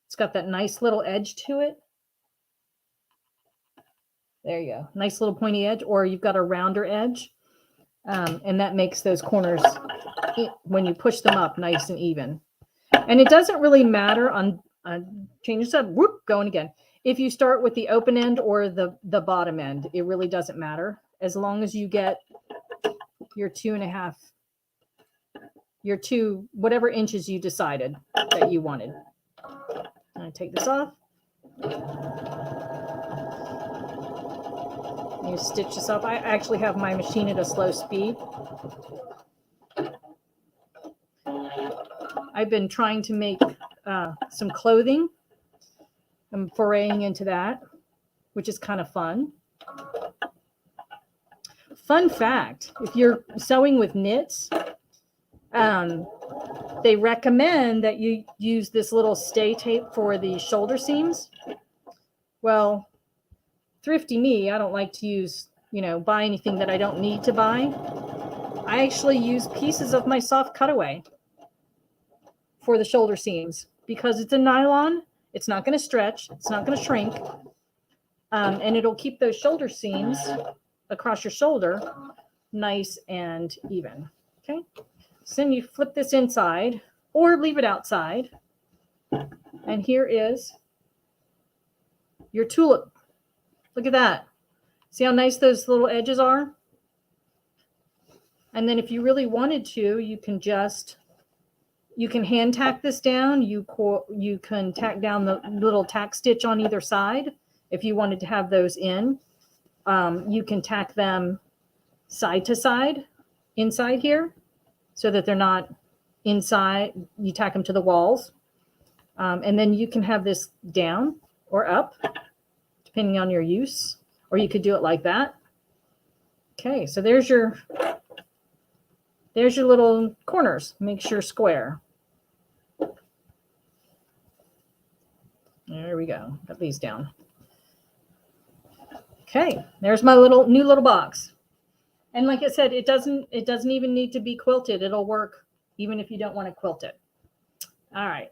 It's got that nice little edge to it. There you go. Nice little pointy edge, or you've got a rounder edge. And that makes those corners, when you push them up, nice and even. And it doesn't really matter on change this up, whoop, going again. If you start with the open end or the bottom end, it really doesn't matter. As long as you get your 2.5, whatever inches you decided that you wanted. I'm going to take this off. You stitch this up. I actually have my machine at a slow speed. I've been trying to make some clothing. I'm foraying into that, which is kind of fun. Fun fact, if you're sewing with knits, they recommend that you use this little stay tape for the shoulder seams. Well, thrifty me, I don't like to use, buy anything that I don't need to buy. I actually use pieces of my soft cutaway for the shoulder seams because it's a nylon. It's not going to stretch. It's not going to shrink. And it'll keep those shoulder seams across your shoulder nice and even. Okay. So then you flip this inside or leave it outside. And here is your tulip. Look at that. See how nice those little edges are? And then if you really wanted to, you can hand tack this down. You can tack down the little tack stitch on either side if you wanted to have those in. You can tack them side to side inside here so that they're not inside. You tack them to the walls. And then you can have this down or up depending on your use, or you could do it like that. Okay, so there's your little corners. Make sure square. There we go. Got these down. Okay, there's my new little box. And like I said, it doesn't even need to be quilted. It'll work even if you don't want to quilt it. All right.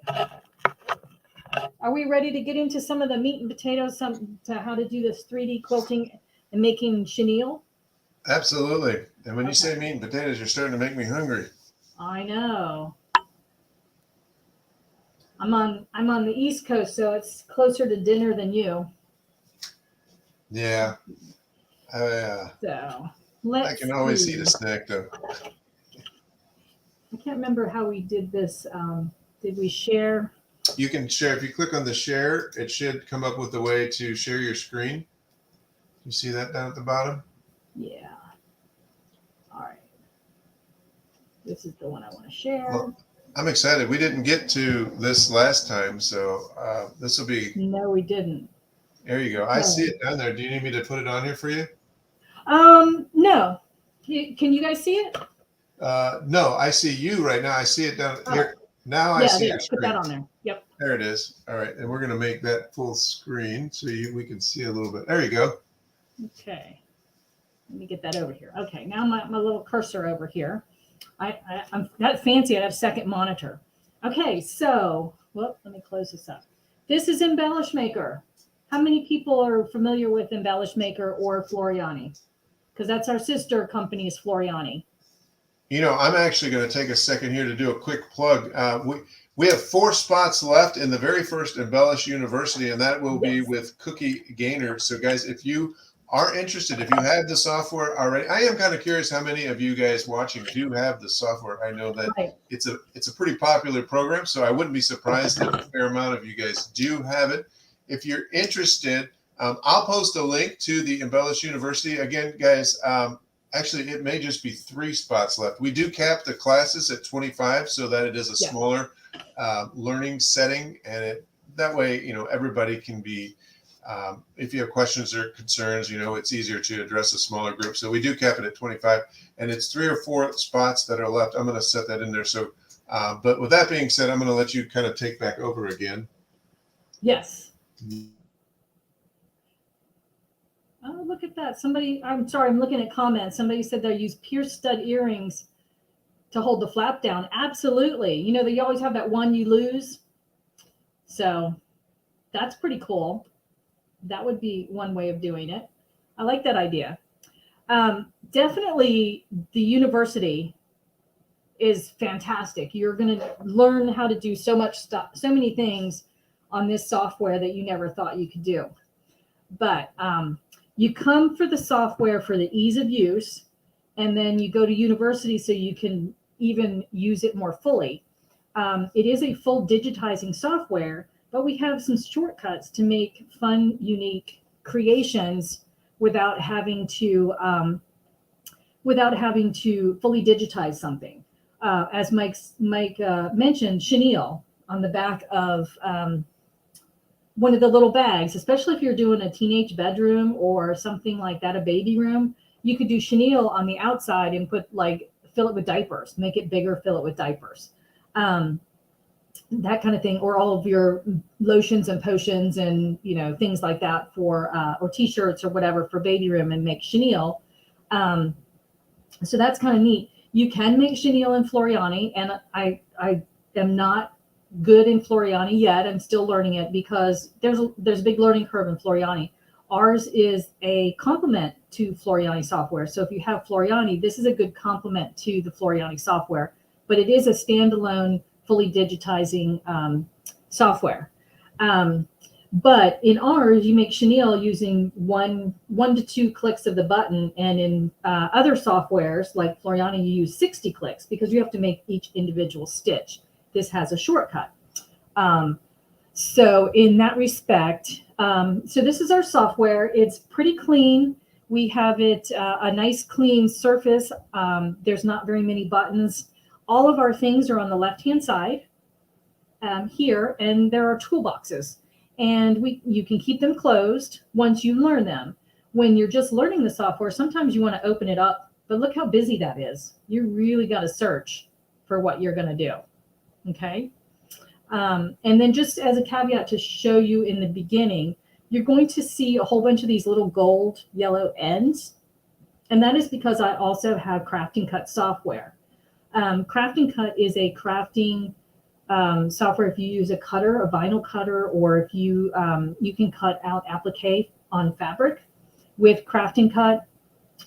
Are we ready to get into some of the meat and potatoes, to how to do this 3D quilting and making chenille? Absolutely. And when you say meat and potatoes, you're starting to make me hungry. I know. I'm on the East Coast, so it's closer to dinner than you. Yeah. So I can always eat a snack though. I can't remember how we did this. Did we share? You can share. If you click on the share, it should come up with a way to share your screen. You see that down at the bottom? Yeah. All right. This is the one I want to share. Well, I'm excited. We didn't get to this last time, so this will be. No, we didn't. There you go. I see it down there. Do you need me to put it on here for you? No. Can you guys see it? No, I see you right now. I see it down here. Now I see your screen. Put that on there. Yep. There it is. All right, and we're going to make that full screen so we can see a little bit. There you go. Okay. Let me get that over here. Okay, now my little cursor over here. I'm that fancy. I have second monitor. Okay, so let me close this up. This is Embellish Maker. How many people are familiar with Embellish Maker or Floriani? Because that's our sister company is Floriani. You know, I'm actually going to take a second here to do a quick plug. We have 4 spots left in the very first Embellish University, and that will be with Cookie Gainer. So, guys, if you are interested, if you have the software already, I am kind of curious how many of you guys watching do have the software. I know that it's a pretty popular program, so I wouldn't be surprised if a fair amount of you guys do have it. If you're interested, I'll post a link to the Embellish University. Again, guys, actually, it may just be 3 spots left. We do cap the classes at 25 so that it is a smaller learning setting, and that way, you know, everybody can be. If you have questions or concerns, you know, it's easier to address a smaller group. So we do cap it at 25, and it's 3 or 4 spots that are left. I'm going to set that in there. So, but with that being said, I'm going to let you kind of take back over again. Yes. Oh, look at that. I'm sorry, I'm looking at comments. Somebody said they use pierced stud earrings to hold the flap down. Absolutely. You know, you always have that one you lose. So that's pretty cool. That would be one way of doing it. I like that idea. Definitely the university is fantastic. You're going to learn how to do so much stuff, so many things on this software that you never thought you could do. But you come for the software for the ease of use, and then you go to university so you can even use it more fully. It is a full digitizing software, but we have some shortcuts to make fun, unique creations without having to fully digitize something. As Mike mentioned, chenille on the back of one of the little bags, especially if you're doing a teenage bedroom or something like that, a baby room, you could do chenille on the outside and fill it with diapers, make it bigger, fill it with diapers. That kind of thing, or all of your lotions and potions and, you know, things like that for, or t-shirts or whatever for baby room, and make chenille. So that's kind of neat. You can make chenille in Floriani, and I am not good in Floriani yet. I'm still learning it because there's a big learning curve in Floriani. Ours is a complement to Floriani software. So if you have Floriani, this is a good complement to the Floriani software, but it is a standalone, fully digitizing software. But in ours, you make chenille using one to 2 clicks of the button. And in other softwares like Floriani, you use 60 clicks because you have to make each individual stitch. This has a shortcut. So in that respect, so this is our software. It's pretty clean. We have it a nice clean surface. There's not very many buttons. All of our things are on the left-hand side here, and there are toolboxes. And you can keep them closed once you learn them. When you're just learning the software, sometimes you want to open it up, but look how busy that is. You really got to search for what you're going to do. Okay. And then just as a caveat to show you in the beginning, you're going to see a whole bunch of these little gold yellow ends. And that is because I also have Crafting Cut software. Crafting Cut is a crafting software. If you use a cutter, a vinyl cutter, or if you can cut out applique on fabric with Crafting Cut.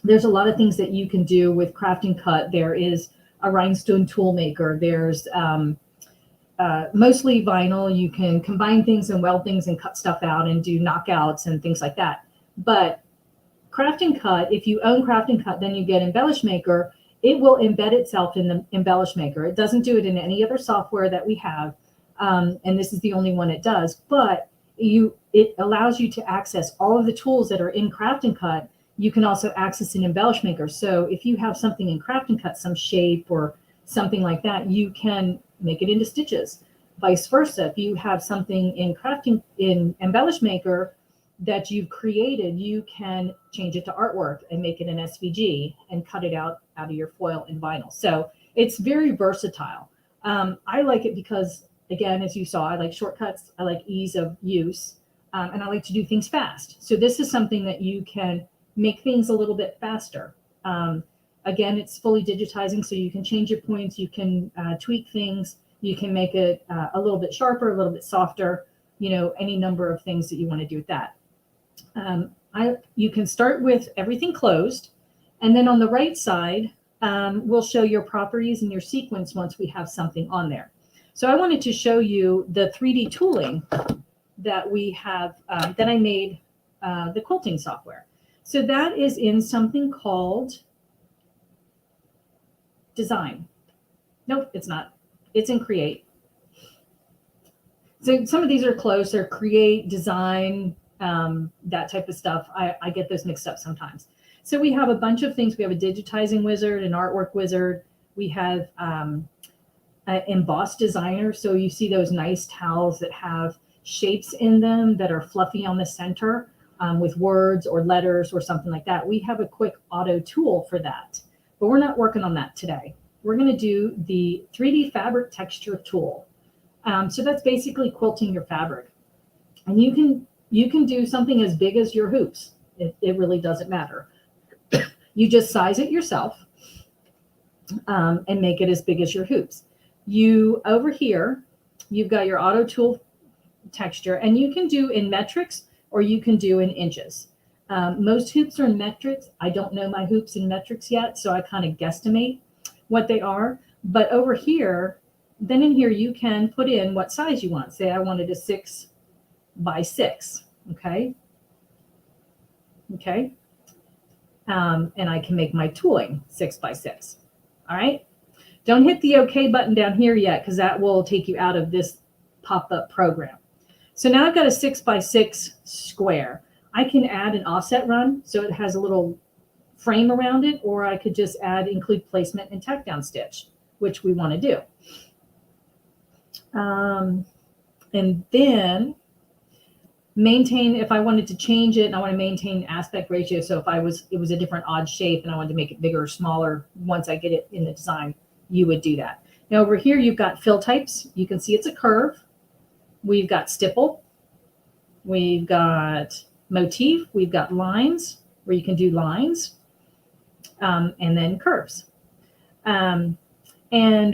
There's a lot of things that you can do with Crafting Cut. There is a rhinestone tool maker. There's mostly vinyl. You can combine things and weld things and cut stuff out and do knockouts and things like that. But Crafting Cut, if you own Crafting Cut, then you get Embellish Maker. It will embed itself in the Embellish Maker. It doesn't do it in any other software that we have. And this is the only one it does. But it allows you to access all of the tools that are in Crafting Cut. You can also access an Embellish Maker. So if you have something in Crafting Cut, some shape or something like that, you can make it into stitches. Vice versa, if you have something in crafting, in Embellish Maker that you've created, you can change it to artwork and make it an SVG and cut it out of your foil and vinyl. So it's very versatile. I like it because, again, as you saw, I like shortcuts, I like ease of use, and I like to do things fast. So this is something that you can make things a little bit faster. Again, it's fully digitizing, so you can change your points, you can tweak things, you can make it a little bit sharper, a little bit softer, any number of things that you want to do with that. You can start with everything closed, and then on the right side, we'll show your properties and your sequence once we have something on there. So I wanted to show you the 3D tooling that we have, that I made, the quilting software. So that is in something called Design. Nope, it's not. It's in Create. So some of these are close. They're Create, Design, that type of stuff. I get those mixed up sometimes. So we have a bunch of things. We have a digitizing wizard, an artwork wizard. We have an embossed designer. So you see those nice towels that have shapes in them that are fluffy on the center with words or letters or something like that. We have a quick auto tool for that, but we're not working on that today. We're going to do the 3D fabric texture tool. So that's basically quilting your fabric. And you can do something as big as your hoops. It really doesn't matter. You just size it yourself and make it as big as your hoops. Over here, you've got your auto tool texture, and you can do in metrics or you can do in inches. Most hoops are in metrics. I don't know my hoops in metrics yet, so I kind of guesstimate what they are. But over here, then in here, you can put in what size you want. Say I wanted a 6 by 6, okay? Okay. And I can make my tooling 6 by 6. All right. Don't hit the OK button down here yet, because that will take you out of this pop-up program. So now I've got a 6 by 6 square. I can add an offset run, so it has a little frame around it, or I could just include placement and tack down stitch, which we want to do. And then maintain, if I wanted to change it and I want to maintain aspect ratio. So if it was a different odd shape and I wanted to make it bigger or smaller, once I get it in the design, you would do that. Now over here, you've got fill types. You can see it's a curve. We've got stipple. We've got motif. We've got lines, where you can do lines, and then curves. And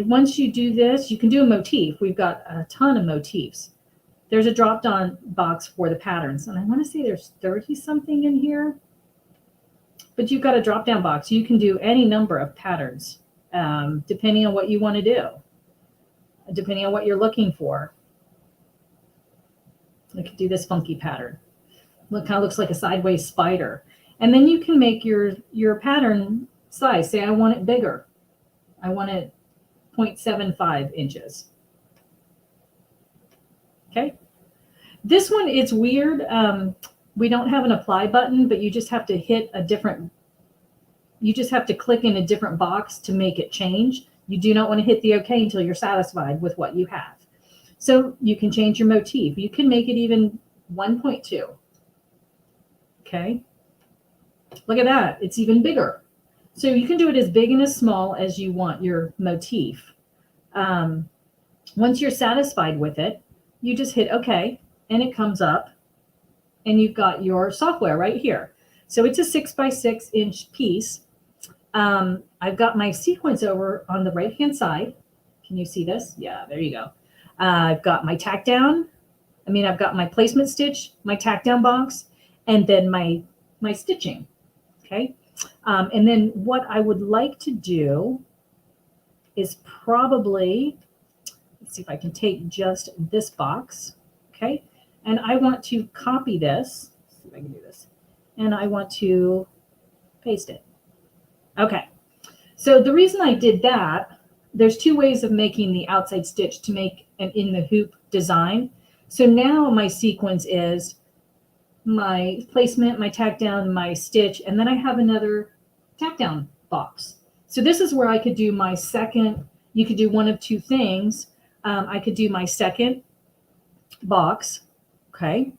once you do this, you can do a motif. We've got a ton of motifs. There's a drop-down box for the patterns, and I want to say there's 30 something in here, but you've got a drop-down box. You can do any number of patterns, depending on what you want to do, depending on what you're looking for. I could do this funky pattern. Look, kind of looks like a sideways spider. And then you can make your pattern size. Say I want it bigger. I want it 0.75 inches. Okay. This one, it's weird. We don't have an apply button, but you just have to click in a different box to make it change. You do not want to hit the OK until you're satisfied with what you have. So you can change your motif. You can make it even 1.2. Okay. Look at that. It's even bigger. So you can do it as big and as small as you want your motif. Once you're satisfied with it, you just hit OK, and it comes up, and you've got your software right here. So it's a 6 by 6 inch piece. I've got my sequence over on the right-hand side. Can you see this? Yeah, there you go. I've got my tack down. I've got my placement stitch, my tack down box, and then my stitching. Okay. And then what I would like to do is probably, let's see if I can take just this box. Okay. And I want to copy this. Let's see if I can do this. And I want to paste it. Okay. So the reason I did that, there's two ways of making the outside stitch to make an in the hoop design. So now my sequence is my placement, my tack down, my stitch, and then I have another tack down box. So this is where I could do my second, you could do one of two things. I could do my second box. Okay.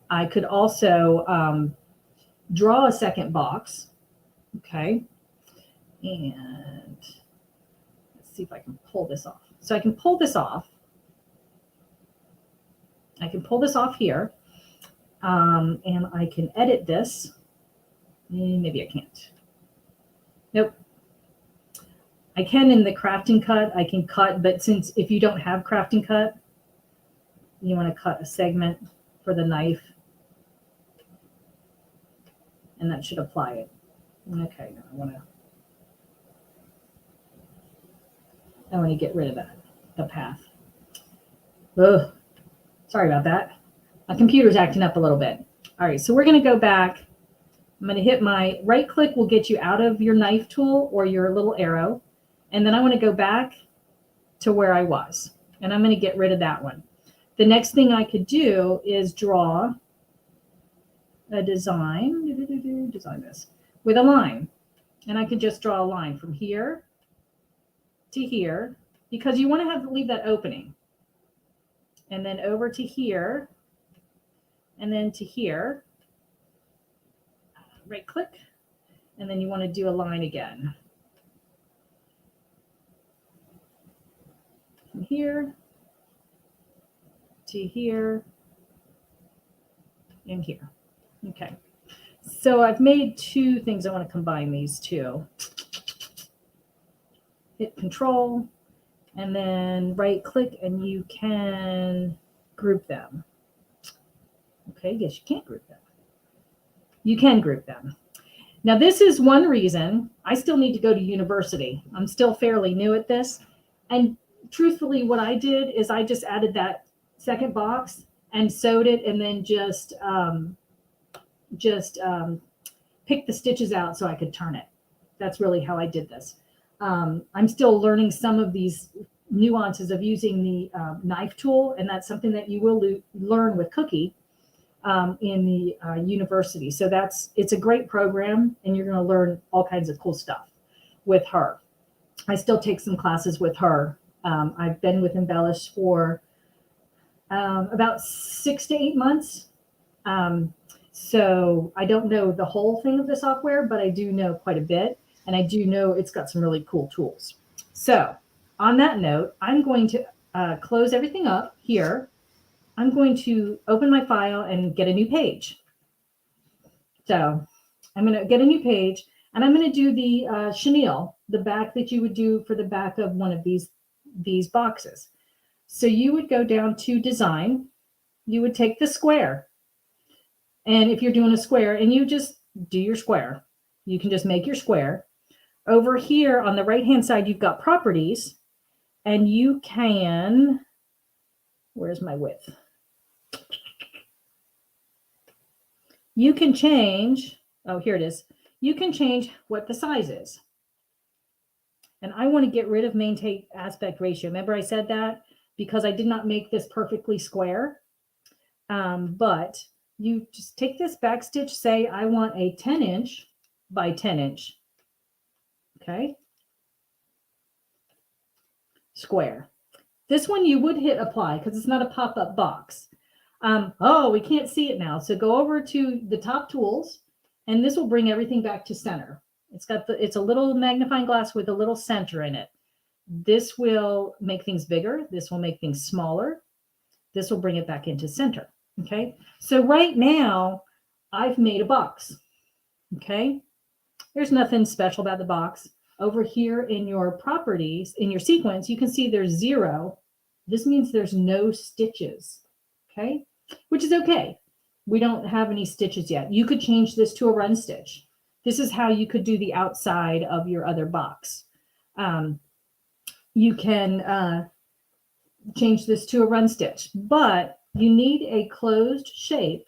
I could also draw a second box. Okay. And let's see if I can pull this off. So I can pull this off. I can pull this off here. And I can edit this. Maybe I can't. Nope. I can in the crafting cut, I can cut, but since if you don't have crafting cut, you want to cut a segment for the knife. And that should apply it. Okay, now I want to get rid of that, the path. Ugh, sorry about that. My computer's acting up a little bit. All right, so we're going to go back. I'm going to hit my right click will get you out of your knife tool or your little arrow. And then I want to go back to where I was. And I'm going to get rid of that one. The next thing I could do is draw a design, design this with a line. And I could just draw a line from here to here because you want to have leave that opening. And then over to here and then to here. Right click. And then you want to do a line again. From here to here and here. Okay. So I've made two things. I want to combine these two. Hit Control and then right click and you can group them. Okay, yes, you can't group them. You can group them. Now this is one reason I still need to go to university. I'm still fairly new at this. And truthfully, what I did is I just added that second box and sewed it and then just picked the stitches out so I could turn it. That's really how I did this. I'm still learning some of these nuances of using the knife tool, and that's something that you will learn with Cookie in the university. So it's a great program, and you're going to learn all kinds of cool stuff with her. I still take some classes with her. I've been with Embellish for about 6 to 8 months. So I don't know the whole thing of the software, but I do know quite a bit. And I do know it's got some really cool tools. So on that note, I'm going to close everything up here. I'm going to open my file and get a new page. So I'm going to get a new page, and I'm going to do the chenille, the back that you would do for the back of one of these boxes. So you would go down to Design. You would take the square. And if you're doing a square, and you just do your square, you can just make your square. Over here on the right-hand side, you've got Properties, and you can, where's my width? You can change, oh, here it is. You can change what the size is. And I want to get rid of maintain aspect ratio. Remember I said that? Because I did not make this perfectly square. But you just take this back stitch, say I want a 10-inch by 10-inch. Okay. Square. This one you would hit apply because it's not a pop-up box. Oh, we can't see it now. So go over to the top tools, and this will bring everything back to center. It's a little magnifying glass with a little center in it. This will make things bigger. This will make things smaller. This will bring it back into center. Okay. So right now I've made a box. Okay. There's nothing special about the box. Over here in your properties, in your sequence, you can see there's 0. This means there's no stitches. Okay. Which is okay. We don't have any stitches yet. You could change this to a run stitch. This is how you could do the outside of your other box. You can change this to a run stitch, but you need a closed shape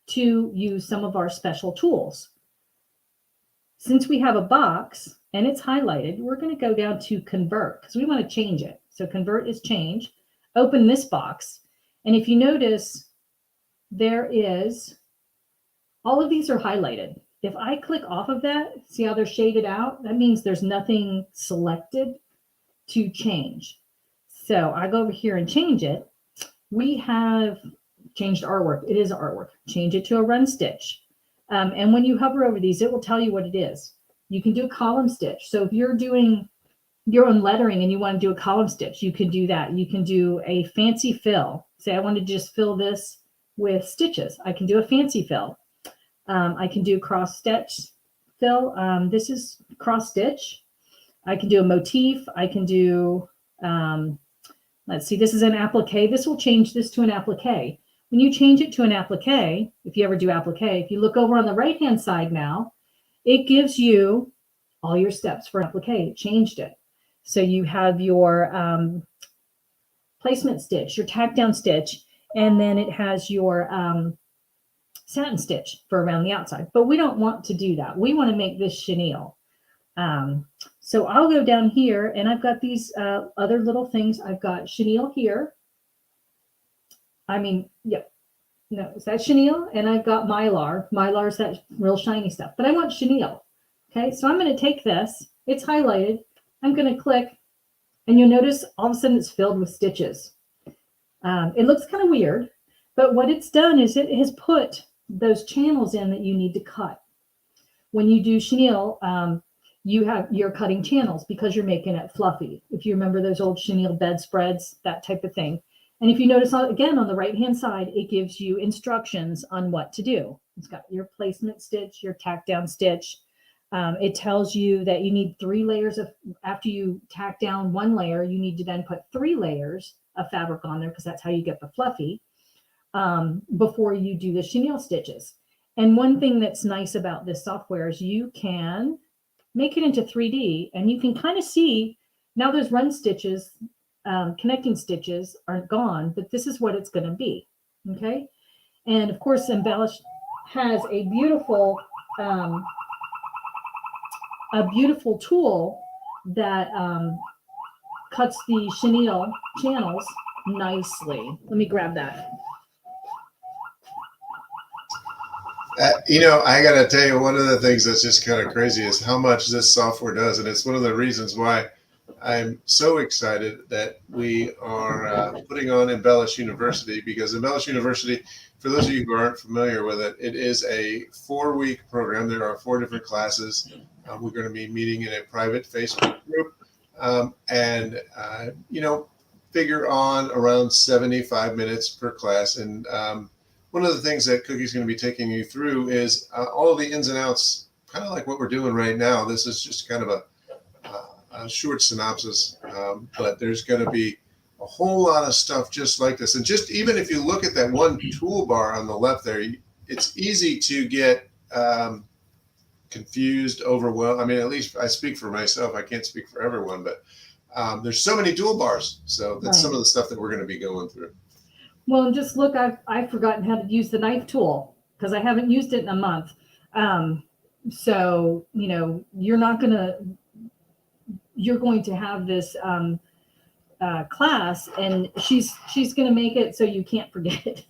to use some of our special tools. Since we have a box and it's highlighted, we're going to go down to Convert because we want to change it. So Convert is change. Open this box. And if you notice, there is, all of these are highlighted. If I click off of that, see how they're shaded out? That means there's nothing selected to change. So I go over here and change it. We have changed artwork. It is artwork. Change it to a run stitch. And when you hover over these, it will tell you what it is. You can do a column stitch. So if you're doing your own lettering and you want to do a column stitch, you can do that. You can do a fancy fill. Say I want to just fill this with stitches. I can do a fancy fill. I can do cross stitch fill. This is cross stitch. I can do a motif. I can do, let's see, this is an applique. This will change this to an applique. When you change it to an applique, if you ever do applique, if you look over on the right-hand side now, it gives you all your steps for applique. It changed it. So you have your placement stitch, your tack down stitch, and then it has your satin stitch for around the outside. But we don't want to do that. We want to make this chenille. So I'll go down here and I've got these other little things. I've got chenille here. I mean, yep. No, is that chenille? And I've got mylar. Mylar is that real shiny stuff. But I want chenille. Okay, so I'm going to take this. It's highlighted. I'm going to click. And you'll notice all of a sudden it's filled with stitches. It looks kind of weird. But what it's done is it has put those channels in that you need to cut. When you do chenille, you're cutting channels because you're making it fluffy. If you remember those old chenille bedspreads, that type of thing. And if you notice, again, on the right-hand side, it gives you instructions on what to do. It's got your placement stitch, your tack down stitch. It tells you that you need 3 layers of, after you tack down 1 layer, you need to then put 3 layers of fabric on there because that's how you get the fluffy before you do the chenille stitches. And one thing that's nice about this software is you can make it into 3D and you can kind of see now those run stitches, connecting stitches aren't gone, but this is what it's going to be. Okay. And of course, Embellish has a beautiful tool that cuts the chenille channels nicely. Let me grab that. I got to tell you, one of the things that's just kind of crazy is how much this software does. And it's one of the reasons why I'm so excited that we are putting on Embellish University, because Embellish University, for those of you who aren't familiar with it, it is a 4-week program. There are 4 different classes. We're going to be meeting in a private Facebook group and figure on around 75 minutes per class. And one of the things that Cookie's going to be taking you through is all of the ins and outs, kind of like what we're doing right now. This is just kind of a short synopsis, but there's going to be a whole lot of stuff just like this. And just even if you look at that one toolbar on the left there, it's easy to get confused, overwhelmed. I mean, at least I speak for myself. I can't speak for everyone, but there's so many toolbars. So that's some of the stuff that we're going to be going through. Well, just look, I've forgotten how to use the knife tool because I haven't used it in a month. So, you're going to have this class, and she's going to make it so you can't forget it.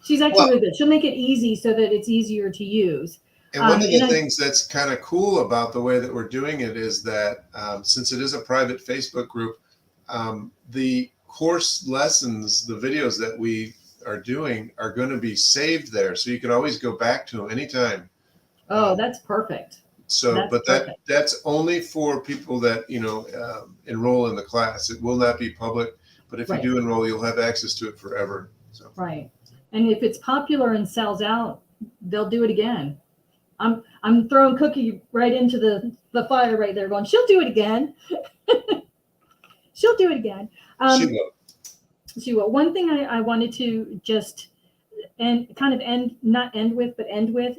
She's actually really good. She'll make it easy so that it's easier to use. And one of the things that's kind of cool about the way that we're doing it is that since it is a private Facebook group, the course lessons, the videos that we are doing are going to be saved there. So you can always go back to them anytime. Oh, that's perfect. So, that's only for people that, enroll in the class. It will not be public, but if you do enroll, you'll have access to it forever. So. Right. And if it's popular and sells out, they'll do it again. I'm throwing Cookie right into the fire right there going, she'll do it again. She'll do it again. She will. One thing I wanted to just end with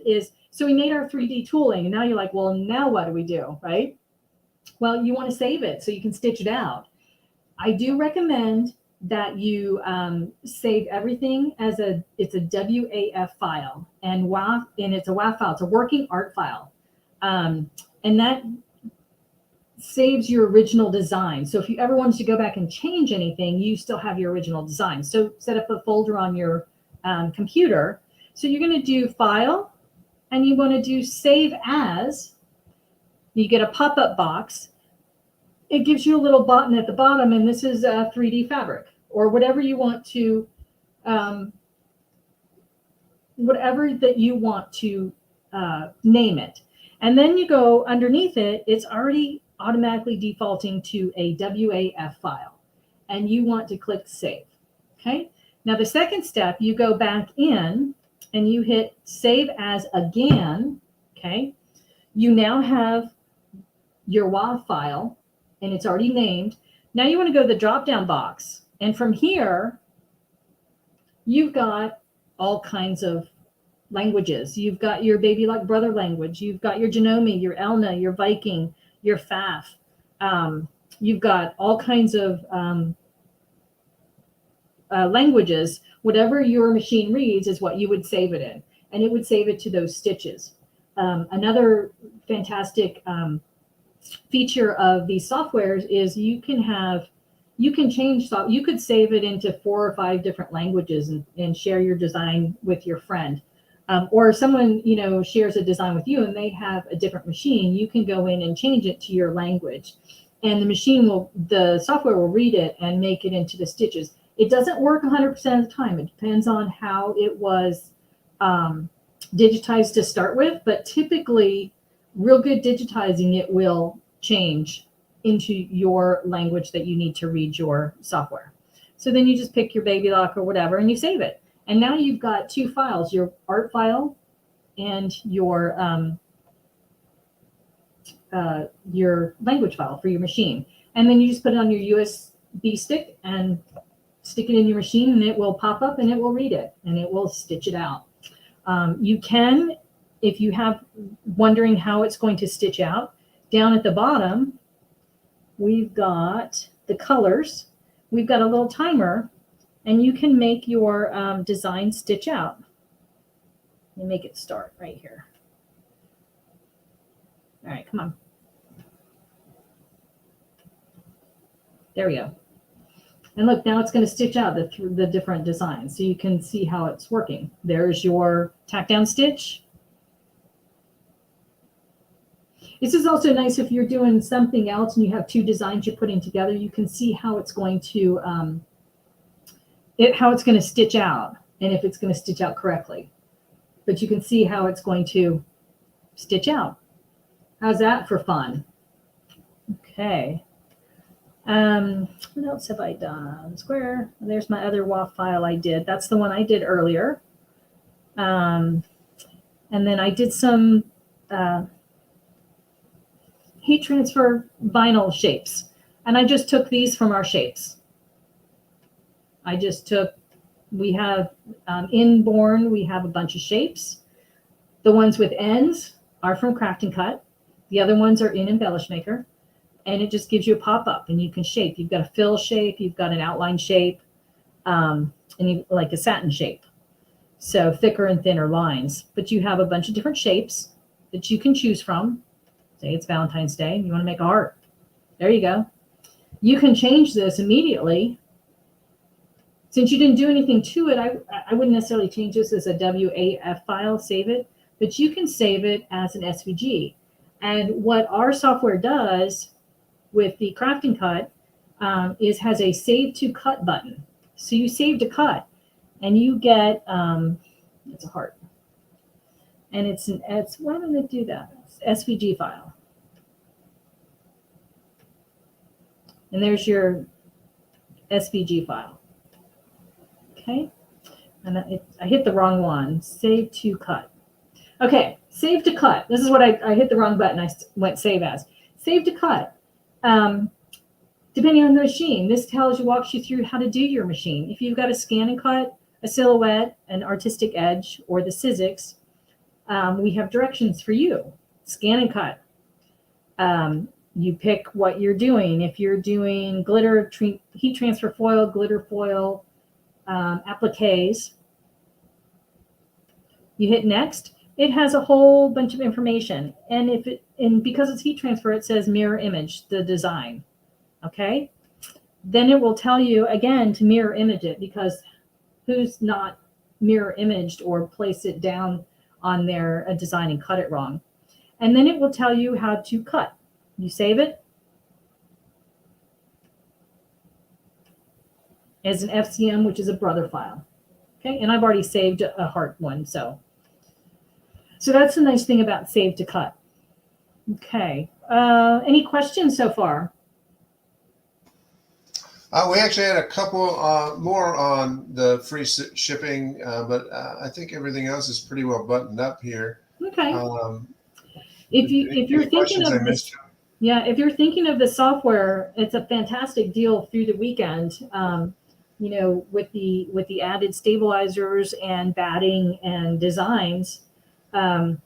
is, so we made our 3D tooling, and now you're like, well, now what do we do, right? Well, you want to save it so you can stitch it out. I do recommend that you save everything as it's a WAF file, and it's a WAF file. It's a working art file, and that saves your original design. So if you ever wanted to go back and change anything, you still have your original design. So set up a folder on your computer. So you're going to do File, and you want to do Save As. You get a pop-up box. it gives you a little button at the bottom, and this is a 3D fabric or whatever you want to, whatever that you want to name it. And then you go underneath it, it's already automatically defaulting to a WAF file, and you want to click save. Okay. Now the second step, you go back in and you hit save as again. Okay. You now have your WAV file and it's already named. Now you want to go to the drop down box, and from here you've got all kinds of languages. You've got your baby like brother language. You've got your Janome, your Elna, your Viking, your Faf. You've got all kinds of languages. Whatever your machine reads is what you would save it in, and it would save it to those stitches. Another fantastic feature of these softwares is you can change, you could save it into 4 or 5 different languages and share your design with your friend. Or someone, shares a design with you and they have a different machine, you can go in and change it to your language. And the software will read it and make it into the stitches. It doesn't work 100% of the time. It depends on how it was digitized to start with, but typically real good digitizing, it will change into your language that you need to read your software. So then you just pick your baby lock or whatever and you save it. And now you've got 2 files, your art file and your language file for your machine. And then you just put it on your USB stick and stick it in your machine, and it will pop up and it will read it and it will stitch it out. You can, if you have wondering how it's going to stitch out, down at the bottom, we've got the colors. We've got a little timer, and you can make your design stitch out. Let me make it start right here. All right, come on. There we go. And look, now it's going to stitch out the different designs, so you can see how it's working. There's your tack down stitch. This is also nice if you're doing something else and you have 2 designs you're putting together. You can see how it's going to stitch out, and if it's going to stitch out correctly. But you can see how it's going to stitch out. How's that for fun? Okay. What else have I done? Square. There's my other WAF file I did. That's the one I did earlier. And then I did some heat transfer vinyl shapes. And I just took these from our shapes. We have inborn, we have a bunch of shapes. The ones with ends are from Craft and Cut. The other ones are in Embellish Maker. And it just gives you a pop-up and you can shape. You've got a fill shape, you've got an outline shape, and like a satin shape. So thicker and thinner lines. But you have a bunch of different shapes that you can choose from. Say it's Valentine's Day and you want to make a heart. There you go. You can change this immediately. Since you didn't do anything to it, I wouldn't necessarily change this as a WAF file, save it, but you can save it as an SVG. And what our software does with the Craft and Cut has a save to cut button. So you save to cut and you get, it's a heart. And it's what am I going to do that? It's SVG file. And there's your SVG file. Okay. And I hit the wrong one. Save to cut. Okay. Save to cut. This is what I hit the wrong button. I went save as. Save to cut. Depending on the machine, this walks you through how to do your machine. If you've got a scan and cut, a silhouette, an artistic edge, or the Sizzix, we have directions for you. Scan and cut. You pick what you're doing. If you're doing glitter, heat transfer foil, glitter foil, appliques, you hit next. It has a whole bunch of information. And because it's heat transfer, it says mirror image, the design. Okay. Then it will tell you again to mirror image it, because who's not mirror imaged or place it down on their design and cut it wrong. And then it will tell you how to cut. You save it. as an FCM, which is a brother file. Okay, and I've already saved a heart one, so that's the nice thing about save to cut. Okay, any questions so far? We actually had a couple more on the free shipping, but I think everything else is pretty well buttoned up here. Okay. If you're thinking of this, yeah, if you're thinking of the software, it's a fantastic deal through the weekend. You know, with the added stabilizers and batting and designs. You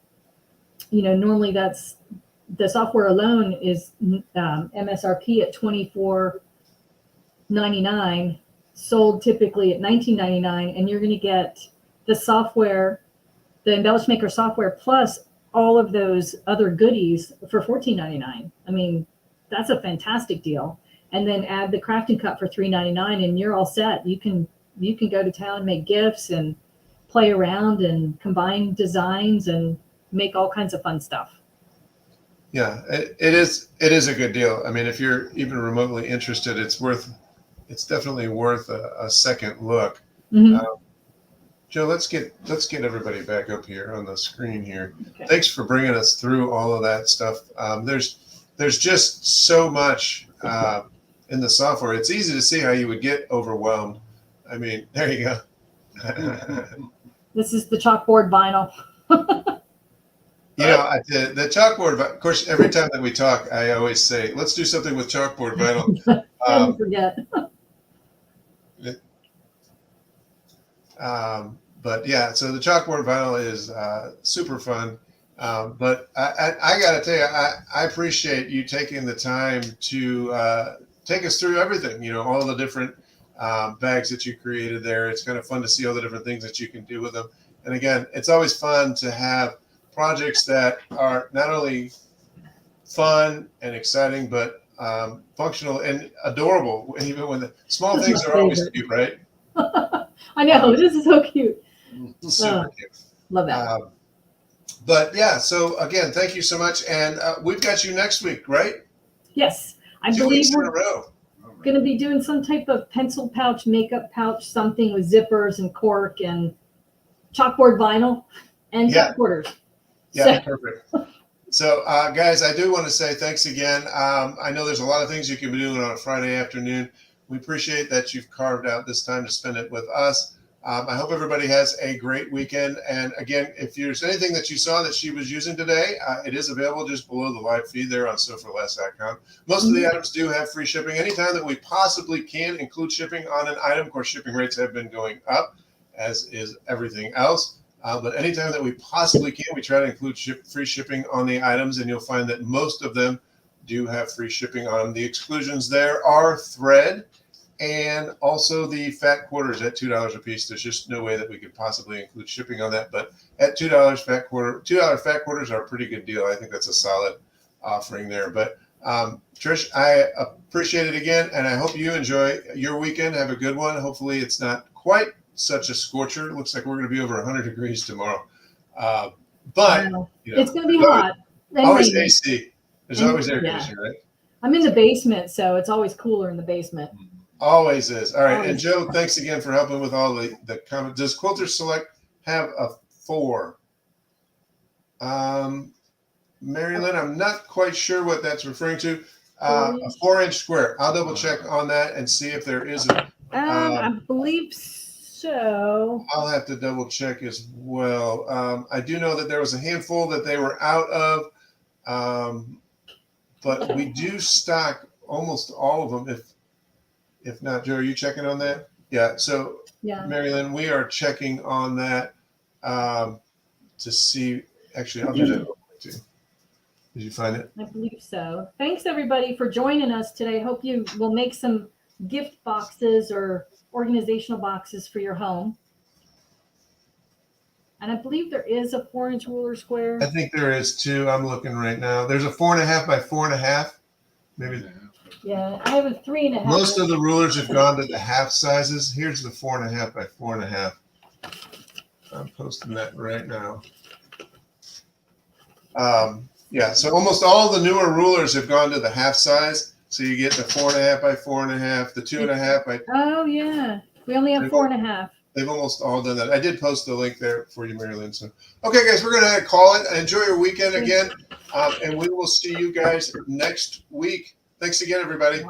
know, normally that's the software alone is MSRP at $24.99, sold typically at $19.99, and you're going to get the software, the Embellish Maker software, plus all of those other goodies for $14.99. I mean, that's a fantastic deal. And then add the crafting cup for $3.99, and you're all set. You can go to town, make gifts, and play around and combine designs and make all kinds of fun stuff. Yeah, it is a good deal. I mean, if you're even remotely interested, it's definitely worth a second look. Mm-hmm. Joe, let's get everybody back up here on the screen here. Okay. Thanks for bringing us through all of that stuff. There's just so much in the software. It's easy to see how you would get overwhelmed. I mean, there you go. This is the chalkboard vinyl. You know, the chalkboard, of course, every time that we talk, I always say, let's do something with chalkboard vinyl. Don't forget. But yeah, so the chalkboard vinyl is super fun. But I got to tell you, I appreciate you taking the time to take us through everything, you know, all the different bags that you created there. It's kind of fun to see all the different things that you can do with them. And again, it's always fun to have projects that are not only fun and exciting, but functional and adorable. Even when the small things are always cute, right? I know, this is so cute. Super cute. Love that. But yeah, so again, thank you so much. And we've got you next week, right? Yes, I 2 believe weeks in we're a row. going to be doing some type of pencil pouch, makeup pouch, something with zippers and cork and chalkboard vinyl and cup quarters. Yeah, perfect. So, guys, I do want to say thanks again. I know there's a lot of things you can be doing on a Friday afternoon. We appreciate that you've carved out this time to spend it with us. I hope everybody has a great weekend. And again, if there's anything that you saw that she was using today, it is available just below the live feed there on SoForLess.com. Most of the items do have free shipping. Anytime that we possibly can include shipping on an item, of course, shipping rates have been going up, as is everything else. But anytime that we possibly can, we try to include free shipping on the items, and you'll find that most of them do have free shipping on them. The exclusions there are thread and also the fat quarters at $2 a piece. There's just no way that we could possibly include shipping on that. But at $2 fat quarters are a pretty good deal. I think that's a solid offering there. But Trish, I appreciate it again, and I hope you enjoy your weekend. Have a good one. Hopefully it's not quite such a scorcher. It looks like we're going to be over 100 degrees tomorrow. But you know, it's going to be hot. Always AC. There's always air conditioning, right? I'm in the basement, so it's always cooler in the basement. Always is. All right. Always. And Joe, thanks again for helping with all the comments. Does Quilter Select have a 4? Mary Lynn, I'm not quite sure what that's referring to. A 4-inch square. I'll double check on that and see if there is a. I believe so. I'll have to double check as well. I do know that there was a handful that they were out of, but we do stock almost all of them. If not, Joe, are you checking on that? Yeah. So, Mary Lynn, we are checking on that to see. Actually, I'll do that real quick too. Did you find it? I believe so. Thanks, everybody, for joining us today. Hope you will make some gift boxes or organizational boxes for your home. And I believe there is a 4-inch ruler square. I think there is too. I'm looking right now. There's a 4.5 by 4.5. Maybe. Yeah, I have a 3.5. Most of the rulers have gone to the half sizes. Here's the 4.5 by 4.5. I'm posting that right now. Yeah, so almost all the newer rulers have gone to the half size. So you get the 4.5 by 4.5, the 2.5 by. Oh yeah, we only have 4.5. They've almost all done that. I did post the link there for you, Marilyn. So, okay, guys, we're going to call it. Enjoy your weekend again, and we will see you guys next week. Thanks again, everybody.